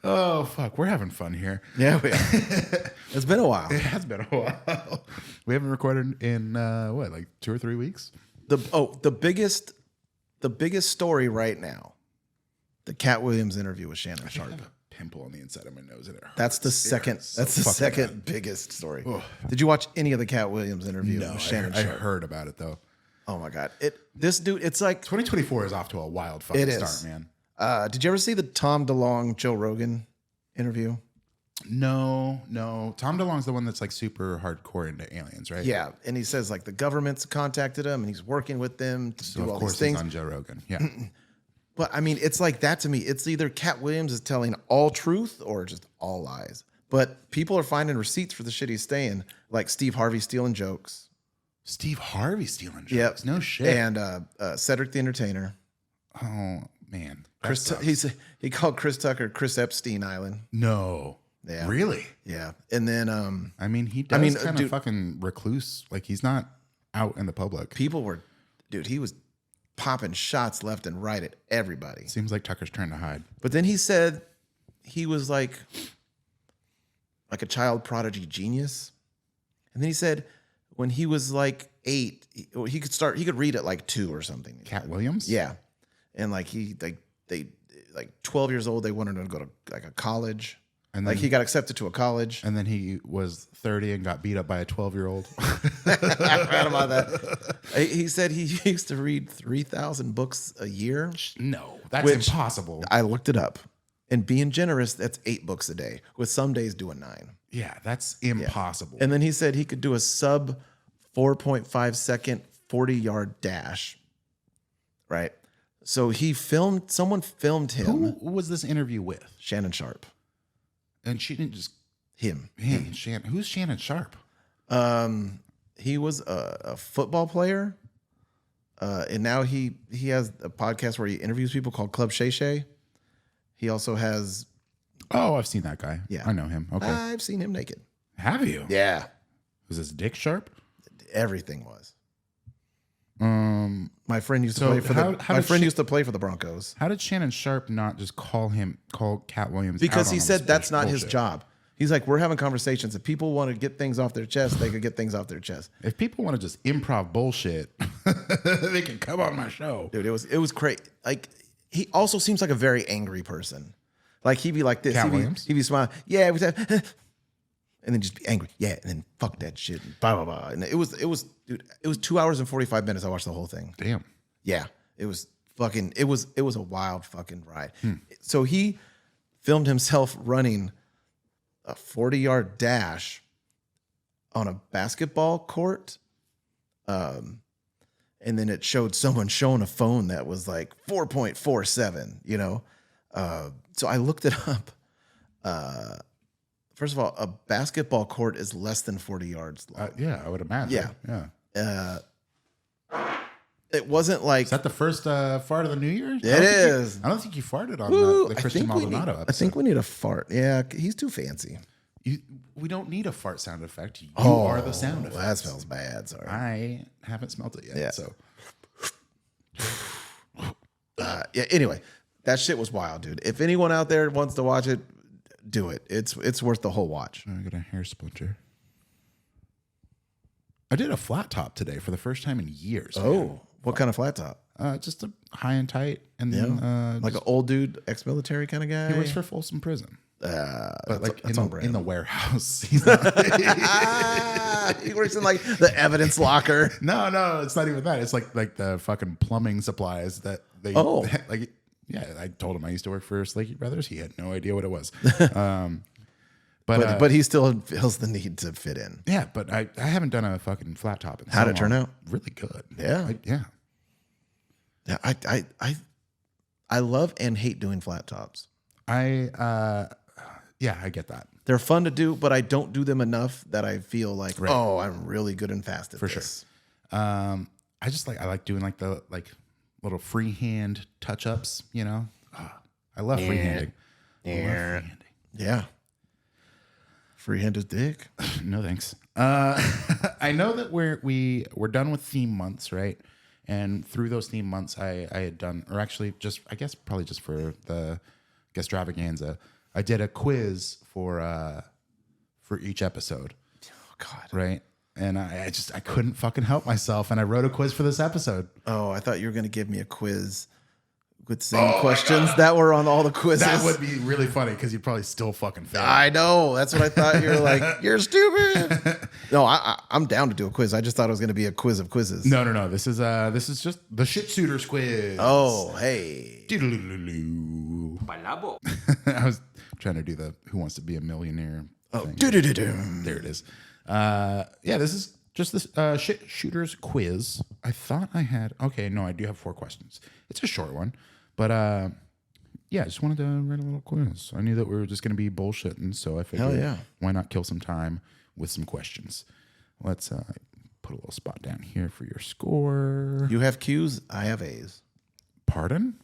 Oh, fuck. We're having fun here. Yeah, it's been a while. It has been a while. We haven't recorded in, what, like 2 or 3 weeks? The biggest story right now, the Cat Williams interview with Shannon I Sharp. have a pimple on the inside of my nose and it hurts. That's the It second. hurts so That's the fucking second biggest story. Did you watch any of the Cat Williams interview bad. No, with Shannon I Sharp? heard about it though. Oh my god! This dude, it's like 2024 is off to a wild fucking It is. start, man. Did you ever see the Tom DeLonge Joe Rogan interview? No. Tom DeLonge's the one that's like super hardcore into aliens, right? Yeah, and he says like the government's contacted him and he's working with them to So do of all course these things. he's on Joe Rogan. Yeah. But I mean, it's like that to me. It's either Cat Williams is telling all truth or just all lies. But people are finding receipts for the shit he's saying, like Steve Harvey stealing jokes. Steve Harvey stealing jokes. Yep. No shit. And Cedric the Entertainer. Oh man. That Chris, sucks. he called Chris Tucker Chris Epstein Island. No. Yeah. Really? Yeah. And then I mean, he does kind of dude, fucking recluse. Like he's not out in the public. people were, dude, he was popping shots left and right at everybody. Seems like Tucker's trying to hide. But then he said he was like a child prodigy genius. And then he said when he was like 8, he could read at like 2 or something. Cat Williams? Yeah. And like they 12 years old, they wanted him to go to like a college. And Like then, he got accepted to a college. and then he was 30 and got beat up by a 12-year-old. I forgot about that. He said he used to read 3,000 books a year. No, that's impossible. I looked it up. And being generous, that's 8 books a day, with some days doing 9. Yeah, that's impossible. And then he said he could do a sub 4.5 second 40-yard dash. Right. So someone filmed him. Who was this interview with? Shannon Sharp. And she didn't just Him. Shannon. Who's Shannon Sharp? He was a football player. And now he has a podcast where he interviews people called Club Shay Shay. He also has. Oh, I've seen that guy. Yeah. I know him. Okay. I've seen him naked. Have you? Yeah. Was his dick sharp? Everything was. My friend used to So play for how did used to play for the Broncos. How did Shannon Sharp not just call Cat Williams? Because out he on said this that's not his bullshit? job. He's like, we're having conversations. If people want to get things off their chest, they could get things off their chest. If people want to just improv bullshit, they can come on my show. Dude, it was crazy. Like, he also seems like a very angry person. Like, he'd be like this. Cat Williams? He'd be smiling. Yeah, and then just be angry. Yeah, and then fuck that shit. And blah, blah, blah. And it was 2 hours and 45 minutes. I watched the whole thing. Damn. Yeah, it was a wild fucking ride. So he filmed himself running a 40-yard dash on a basketball court. And then it showed someone showing a phone that was like 4.47, you know? So I looked it up. First of all, a basketball court is less than 40 yards long. Yeah, I would imagine. Yeah. It wasn't like... Is that the first fart of the new year? It is. I don't think you farted on Woo, the Christian Maldonado episode. I think we need a fart. Yeah, he's too fancy. We don't need a fart sound effect. You are the sound effect. That smells bad. Sorry. I haven't smelled it yet. Yeah. So Yeah. Anyway, that shit was wild, dude. If anyone out there wants to watch it, do it. It's worth the whole watch. I got a hair splinter. I did a flat top today for the first time in years. Oh, what kind of flat top? Just a high and tight, and then Like an old dude, ex-military kind of guy. he works for Folsom Prison. But like that's in the warehouse. He's not, he works in like the evidence locker. no, it's not even that. It's like the fucking plumbing supplies that they like. Yeah, I told him I used to work for Slakey Brothers. He had no idea what it was. But he still feels the need to fit in. Yeah, but I haven't done a fucking flat top. In How'd so it turn long. out? Really good. Yeah. Yeah. I love and hate doing flat tops. I get that. They're fun to do, but I don't do them enough that I feel like, oh, I'm really good and fast at this. Sure. I like doing like the little freehand touch ups, you know? I love freehanding. Yeah. Freehand is dick. No thanks. I know that we're done with theme months, right? And through those theme months, I had done, or actually probably just for the Guestravaganza, I did a quiz for each episode. Oh God. Right. And I couldn't fucking help myself, and I wrote a quiz for this episode. Oh, I thought you were going to give me a quiz with the same questions that were on all the quizzes. That would be really funny because you'd probably still fucking fail. I know. That's what I thought. You're like, you're stupid. No, I'm down to do a quiz. I just thought it was going to be a quiz of quizzes. No. This is just the shit suitors quiz. Oh, hey. I was trying to do the Who Wants to Be a Millionaire thing. There it is. This is just this shit shooters quiz. I thought I had. Okay, no, I do have 4 questions. It's a short one, but I just wanted to write a little quiz. I knew that we were just going to be bullshitting, so I figured, why not kill some time with some questions? Let's put a little spot down here for your score. You have Q's, I have A's. Pardon?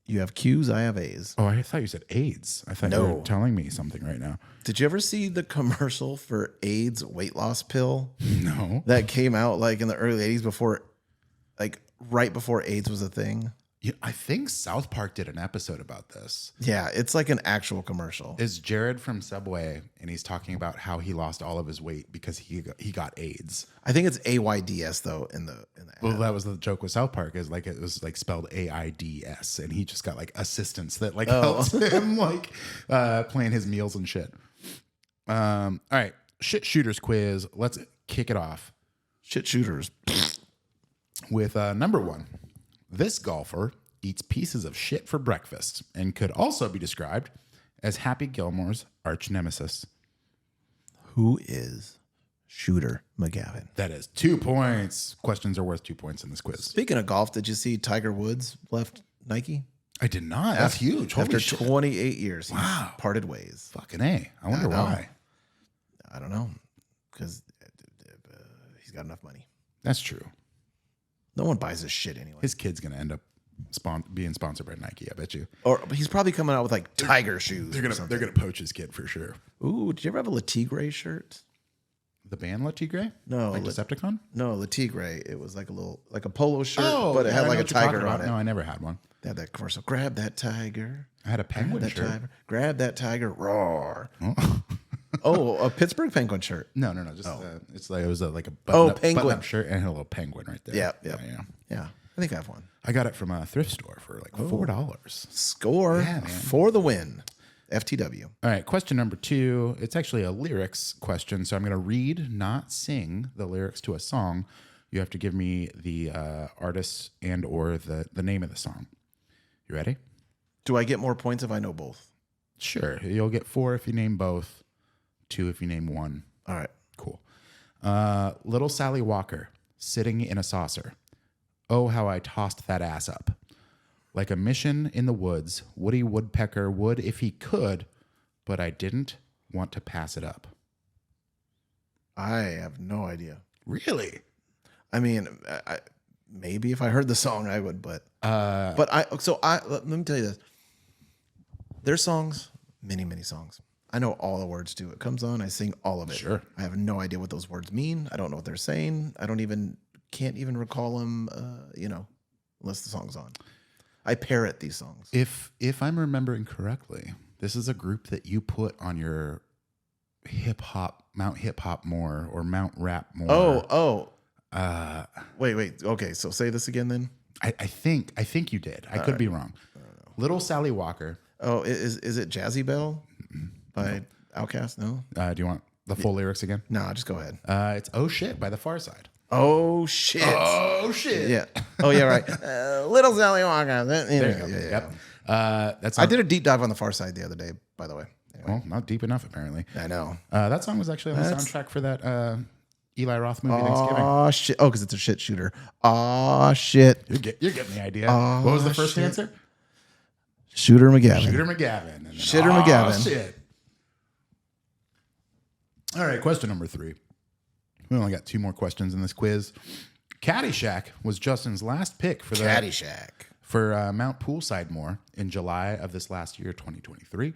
You have Q's, I have A's. Oh, I thought you said AIDS. I thought you were telling me something right now. Did you ever see the commercial for AIDS weight loss pill? No. That came out like in the early 80s before, like right before AIDS was a thing. Yeah, I think South Park did an episode about this. Yeah, it's like an actual commercial. It's Jared from Subway, and he's talking about how he lost all of his weight because he got AIDS. I think it's AIDS though in the Well, that was the joke with South Park, is like it was like spelled AIDS, and he just got like assistants that like helped him like plan his meals and shit. All right, shit shooters quiz. Let's kick it off. Shit shooters with number 1. This golfer eats pieces of shit for breakfast and could also be described as Happy Gilmore's arch nemesis. Who is Shooter McGavin? That is 2 points. Questions are worth 2 points in this quiz. Speaking of golf, did you see Tiger Woods left Nike? I did not. That's huge. Holy After shit. 28 years, he Wow. parted ways. Fucking A. I wonder why. I don't know. Because he's got enough money. That's true. No one buys his shit anyway. His kid's going to end up being sponsored by Nike, I bet you. Or he's probably coming out with like Tiger shoes. They're gonna poach his kid for sure. Ooh, did you ever have a Le Tigre shirt? The band La Tigre? No, Like Decepticon? No, Le Tigre. It was like a polo shirt, Oh, but it had I like know a what you're talking tiger about. on it. No, I never had one. They had that commercial. Grab that tiger. I had a penguin Grab that shirt. tiger. Grab that tiger. Roar. Oh. Oh, a Pittsburgh Penguin shirt. No. Just it's like it was like a penguin button-up shirt and it had a little penguin right there. Yeah. I think I have one. I got it from a thrift store for like $4. Score Yeah, man. for the win. FTW. All right, question number 2. It's actually a lyrics question, so I'm going to read, not sing, the lyrics to a song. You have to give me the artist and or the name of the song. You ready? Do I get more points if I know both? Sure. You'll get 4 if you name both, 2 if you name one. All right. Cool. Little Sally Walker, sitting in a saucer. Oh, how I tossed that ass up. Like a mission in the woods, Woody Woodpecker would if he could, but I didn't want to pass it up. I have no idea. Really? I mean, maybe if I heard the song, I would, but let me tell you this. There's songs, many songs. I know all the words to it. It comes on, I sing all of it. Sure. I have no idea what those words mean. I don't know what they're saying. Can't even recall them, unless the song's on. I parrot these songs. If I'm remembering correctly, this is a group that you put on your Mount Hip Hop More or Mount Rap More. Wait. Okay, so say this again then. I think you did. I could be wrong. Little Sally Walker. Oh, is it Jazzy Bell by Outkast? No. Do you want the full lyrics again? No, just go ahead. It's Oh Shit by The Far Side. Oh shit! Oh shit! Yeah. Oh yeah. Right. Little Sally Walker. There you go. Yeah. Yep. I did a deep dive on The Far Side the other day, by the way. Anyway. Well, not deep enough apparently. I know. That song was actually on the soundtrack for that Eli Roth movie Thanksgiving. Oh shit! Oh, because it's a shit shooter. Oh shit! You're getting the idea. What was the first answer? Shooter McGavin. Shooter McGavin. And then, Shitter McGavin. Shit. All right, question number 3. We only got 2 more questions in this quiz. Caddyshack was Justin's last pick for Mount Poolside Moor in July of this last year, 2023.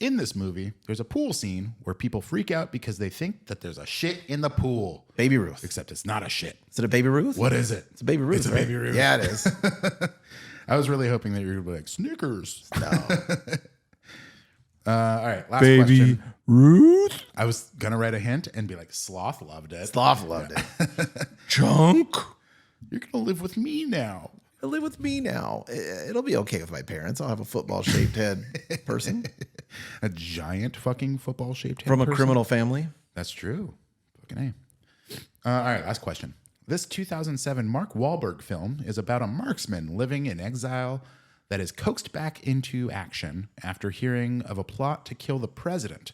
In this movie, there's a pool scene where people freak out because they think that there's a shit in the pool. Baby Ruth. Except it's not a shit. Is it a Baby Ruth? What is it? It's a Baby Ruth. It's a right? Baby Ruth. Yeah, it is. I was really hoping that you were going to be like, Snickers. No. All right, last Baby question. Ruth. I was going to write a hint and be like, Sloth loved it. Sloth loved it. Chunk. You're going to live with me now. Live with me now. It'll be okay with my parents. I'll have a football-shaped head person. A giant fucking football-shaped head From a person? criminal family. That's true. Fucking A. All right, last question. This 2007 Mark Wahlberg film is about a marksman living in exile that is coaxed back into action after hearing of a plot to kill the president.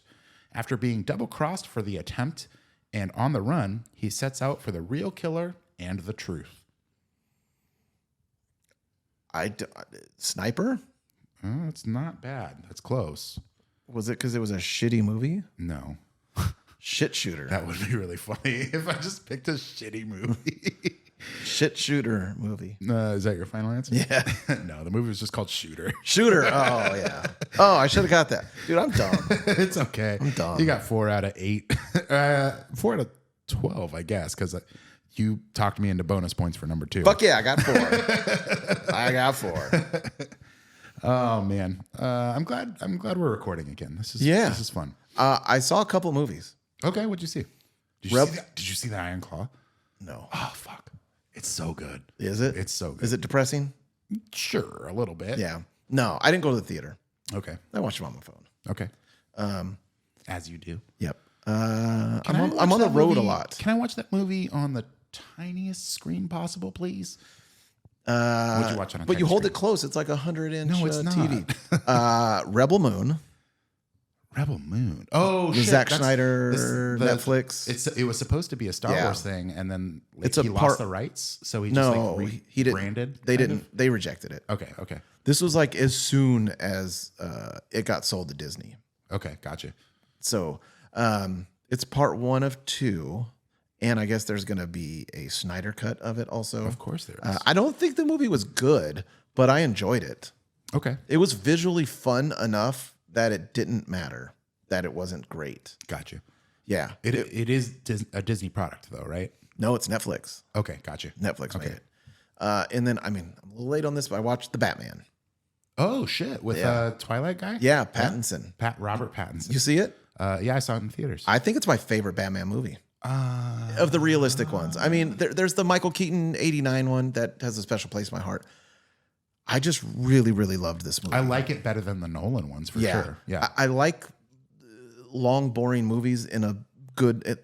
After being double-crossed for the attempt and on the run, he sets out for the real killer and the truth. Sniper? Oh, it's not bad. That's close. Was it because it was a shitty movie? No. Shit shooter. That would be really funny if I just picked a shitty movie. Shit shooter movie. Is that your final answer? Yeah. No, the movie was just called Shooter. Shooter. Oh, yeah. Oh, I should have got that. Dude, I'm dumb. It's okay. I'm dumb. You got 4 out of 8. 4 out of 12, I guess, because you talked me into bonus points for number 2. Fuck yeah, I got 4. I got 4. Oh man, I'm glad we're recording again. This is fun. I saw a couple movies. Okay, what'd you see? Did you see the Iron Claw? No. Oh fuck, it's so good. Is it? It's so good. Is it depressing? Sure, a little bit. Yeah. No, I didn't go to the theater. Okay. I watched it on my phone. Okay. As you do. Yep. I'm on the road a lot. Can I watch that movie on the tiniest screen possible, please? What'd you watch on a but you tiny hold screen? it close. It's like 100-inch No, it's not. TV. Rebel Moon. Rebel Moon. Oh, The shit. Zack Snyder Netflix. It was supposed to be a Star Yeah. Wars thing, and then It's he lost the rights, so he just he didn't. rebranded. They kind didn't. They rejected it. of? Okay. This was like as soon as it got sold to Disney. Okay, gotcha. So it's part 1 of 2, and I guess there's going to be a Snyder cut of it also. Of course there is. I don't think the movie was good, but I enjoyed it. Okay, It was visually fun enough that it didn't matter that it wasn't great. gotcha. Yeah. It is a Disney product, though, right? No, it's Netflix. Okay, gotcha. Netflix made it. And then, I mean, I'm a little late on this, but I watched The Batman. Oh shit, with Twilight guy. Yeah, Pattinson. Robert Pattinson. You see it? Yeah, I saw it in theaters. I think it's my favorite Batman movie. Of the realistic ones. I mean, there's the Michael Keaton 89 one that has a special place in my heart. I just really, really loved this movie. I like it better than the Nolan ones for sure. Yeah, I like long, boring movies in a good.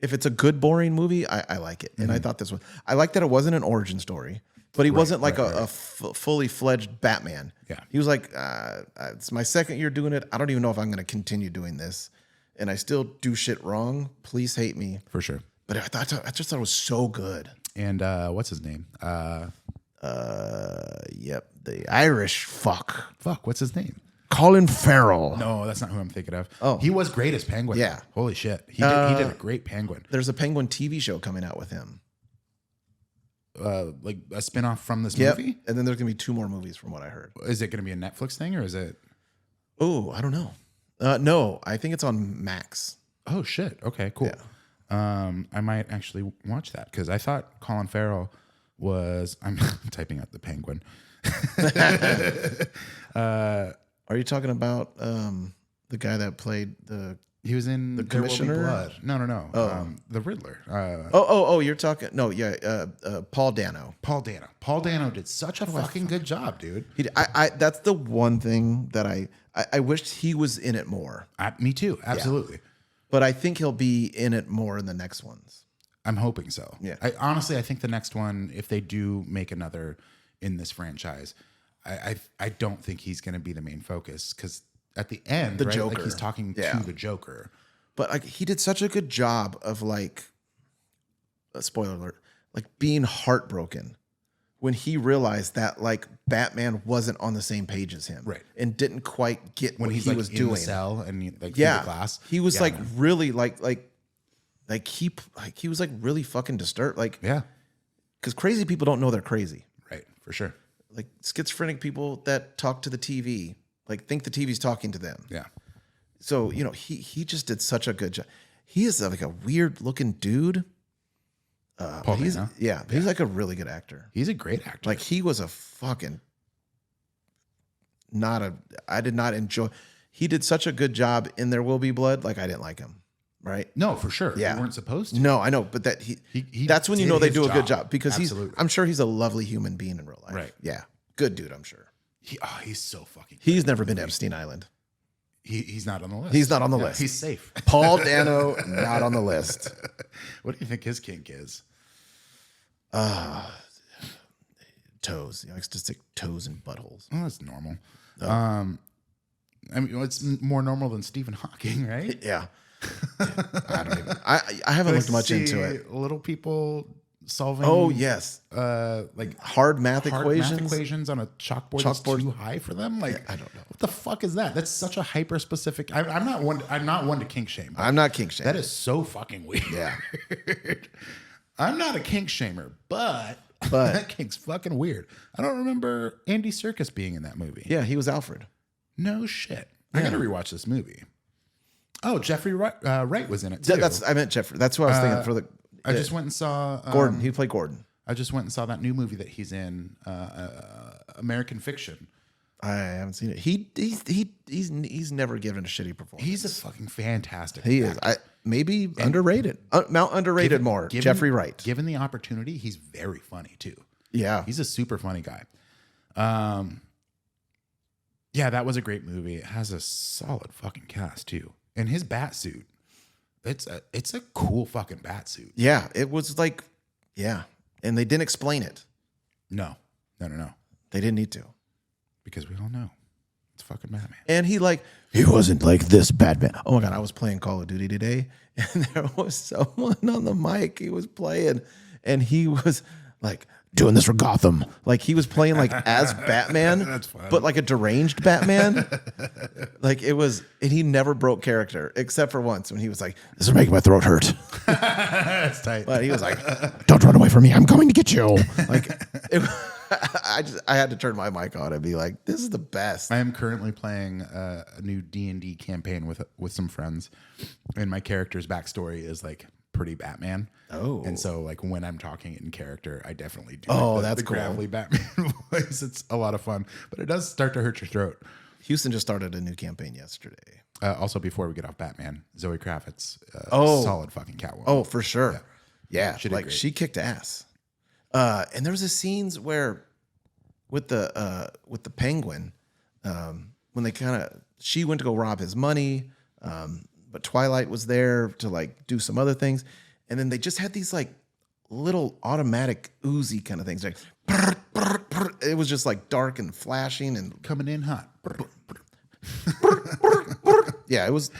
If it's a good, boring movie, I like it. And I thought this one. I like that it wasn't an origin story, but he wasn't like a fully fledged Batman. Yeah. He was like, it's my second year doing it. I don't even know if I'm going to continue doing this, and I still do shit wrong. Please hate me. for sure. But I just thought it was so good. And what's his name? Yep, the Irish fuck, What's his name? Colin Farrell. No, that's not who I'm thinking of. Oh. He was great as Penguin. Yeah. Holy shit. He did a great Penguin. There's a Penguin TV show coming out with him. Like a spinoff from this Yep. movie? And then there's gonna be 2 more movies from what I heard. Is it going to be a Netflix thing or is it? Oh, I don't know. No, I think it's on Max. Oh shit. Okay, cool. I might actually watch that because I thought Colin Farrell was. I'm typing out the Penguin. Are you talking about the guy that played the? He was in the Commissioner? Blood. No. The Riddler. You're talking. No, yeah, Paul Dano. Paul Dano. Paul Dano did such a fucking good job, dude. That's the one thing that I wished he was in it more. Me too. Absolutely. But I think he'll be in it more in the next ones. I'm hoping so. Yeah. I think the next one, if they do make another in this franchise, I don't think he's going to be the main focus because at the end, right, Joker. like he's talking to the Joker. But like he did such a good job of like, spoiler alert, like being heartbroken when he realized that like Batman wasn't on the same page as him, Right. and didn't quite get When what he's he like was in doing. the cell and through Yeah, the glass. he was Yeah, like man. really he was like really fucking disturbed, like Yeah. because crazy people don't know they're crazy. Right. For sure. Like schizophrenic people that talk to the TV, like think the TV's talking to them. Yeah. So, he just did such a good job. He is like a weird looking dude. Paul He's Dano. he's like a really good actor. He's a great actor. Like he was a fucking I did not enjoy. He did such a good job in There Will Be Blood. Like I didn't like him. Right? no, for sure. Yeah. You weren't supposed to. No, I know, but that he that's when you did know they his do a good job. job because Absolutely. I'm sure he's a lovely human being in real life. Right. Yeah. Good dude, I'm sure. He's so fucking. He's never been to Epstein Island. He's not on the list. He's not on the list. He's safe. Paul Dano, not on the list. What do you think his kink is? Toes. He likes to stick toes in buttholes. Well, that's normal. I mean, it's more normal than Stephen Hawking, right? Yeah. I don't even. I haven't looked much into it. Little people solving. Oh yes, like hard math hard equations. math equations on a chalkboard that's Chalkboard. too high for them. Like I don't know. what the fuck is that? That's such a hyper specific. I'm not one to kink shame. but I'm not kink shaming. That is so fucking weird. Yeah. I'm not a kink shamer, but that kink's fucking weird. I don't remember Andy Serkis being in that movie. Yeah, he was Alfred. No shit. I gotta rewatch this movie. Oh, Jeffrey Wright was in it too. I meant Jeffrey. That's who I was thinking for the. I just went and saw Gordon. He played Gordon. I just went and saw that new movie that he's in, American Fiction. I haven't seen it. He's never given a shitty performance. He's a fucking fantastic. He actor. is. Maybe underrated. Mount underrated more. Jeffrey Wright. Given the opportunity, he's very funny too. Yeah. He's a super funny guy. Yeah, that was a great movie. It has a solid fucking cast too. And his bat suit, it's a cool fucking bat suit. Yeah. It was like, yeah. And they didn't explain it. No. They didn't need to. Because we all know. It's fucking Batman. And he wasn't like this Batman. Oh my God, I was playing Call of Duty today, and there was someone on the mic. He was playing, and he was like doing this for Gotham. Like he was playing like as Batman, That's fun. but like a deranged Batman. Like it was, and he never broke character except for once when he was like, "This is making my throat hurt." That's tight. But he was like, "Don't run away from me. I'm coming to get you." Like I had to turn my mic on and be like, "This is the best." I am currently playing a new D&D campaign with some friends, and my character's backstory is like pretty Batman. Oh. And so like when I'm talking in character, I definitely do that's the cool. gravelly Batman voice. It's a lot of fun, but it does start to hurt your throat. Houston just started a new campaign yesterday. Also, before we get off Batman, Zoe Kravitz, solid fucking Catwoman. Oh, for sure. Yeah, She did like great. she kicked ass. And there was a scenes where with the Penguin, when she went to go rob his money, but Twilight was there to like do some other things, and then they just had these like little automatic Uzi kind of things. Like brr, brr, brr. It was just like dark and flashing and Coming in hot. yeah, it was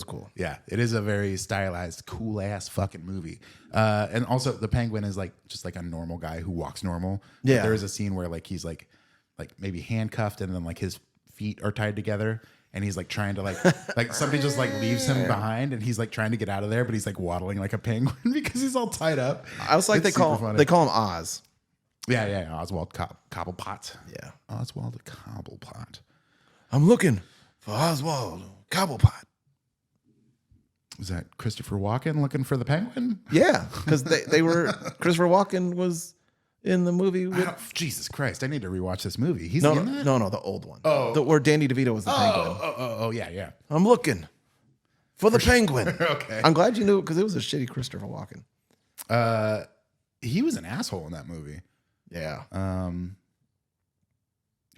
cool. Yeah, it is a very stylized, cool ass fucking movie. And also the Penguin is like just like a normal guy who walks normal. But Yeah. there is a scene where like he's like maybe handcuffed and then like his feet are tied together and he's like trying to like somebody just like leaves him behind and he's like trying to get out of there, but he's like waddling like a penguin because he's all tied up. I was like, It's they call super funny. him Oz. Yeah, Oswald Cobblepot. Yeah, Oswald Cobblepot. I'm looking for Oswald Cobblepot. Was that Christopher Walken looking for the Penguin? Yeah, because they were Christopher Walken was in the movie with Jesus Christ! I need to rewatch this movie. He's no, in that? no, the old one. Oh. Where Danny DeVito was the Penguin. Oh, yeah. I'm looking for the Penguin. Okay. I'm glad you knew because it was a shitty Christopher Walken. He was an asshole in that movie. Yeah,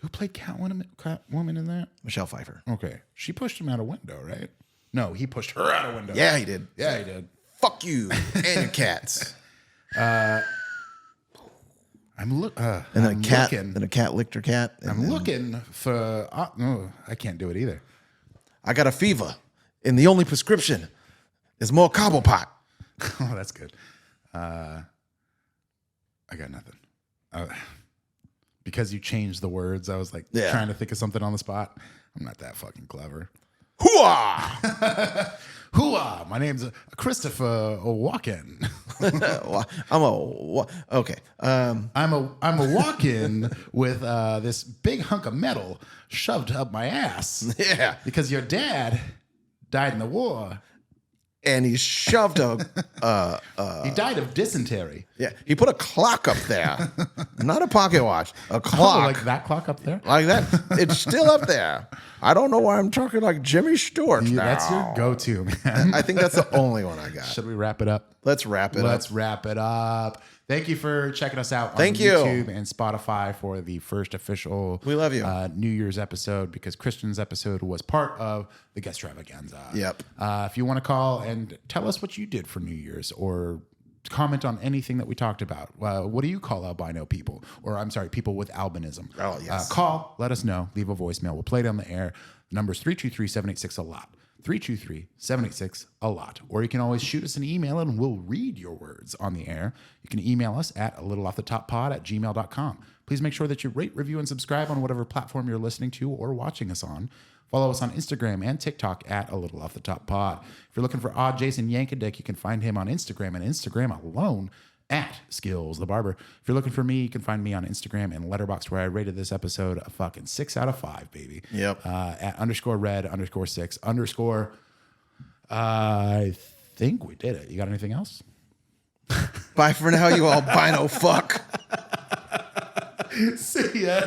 Who played Catwoman in that? Michelle Pfeiffer. Okay, she pushed him out a window, right? No, he pushed her out a window. Yeah, he did. Yeah, he did. Fuck you and your cats. And And then I'm a cat. looking, Then a cat licked her cat. And I'm then looking for. No, I can't do it either. I got a fever, and the only prescription is more Cobblepot. Oh, that's good. I got nothing. Because you changed the words, I was like trying to think of something on the spot. I'm not that fucking clever. Hooah! Hooah! My name's Christopher Walken. Okay. I'm a walk-in with this big hunk of metal shoved up my ass. Yeah. Because your dad died in the war. And he shoved a He died of dysentery. yeah. He put a clock up there, not a pocket watch, a Oh, clock like that clock up there? like that. It's still up there. I don't know why I'm talking like Jimmy Stewart. Now. That's your go-to, man. I think that's the only one I got. Should we wrap it up? Let's wrap it up. Let's wrap it up. Thank you for checking us out on Thank you. YouTube and Spotify for the first official We love you. New Year's episode because Christian's episode was part of the guest extravaganza. Yep. If you want to call and tell us what you did for New Year's or comment on anything that we talked about. What do you call albino people? Or I'm sorry, people with albinism. Oh, yes. Call, let us know, leave a voicemail. We'll play it on the air. The number is 323-786-A-LOT. 323-786-A-LOT. Or you can always shoot us an email and we'll read your words on the air. You can email us at alittleoffthetoppod@gmail.com. Please make sure that you rate, review, and subscribe on whatever platform you're listening to or watching us on. Follow us on Instagram and TikTok at alittleoffthetoppod. If you're looking for Odd Jason Yankadick, you can find him on Instagram and Instagram alone at Skills the Barber. If you're looking for me, you can find me on Instagram and Letterboxd, where I rated this episode a fucking 6 out of 5, baby. Yep. At _red_6_ I think we did it. You got anything else? Bye for now, you albino fuck. See ya.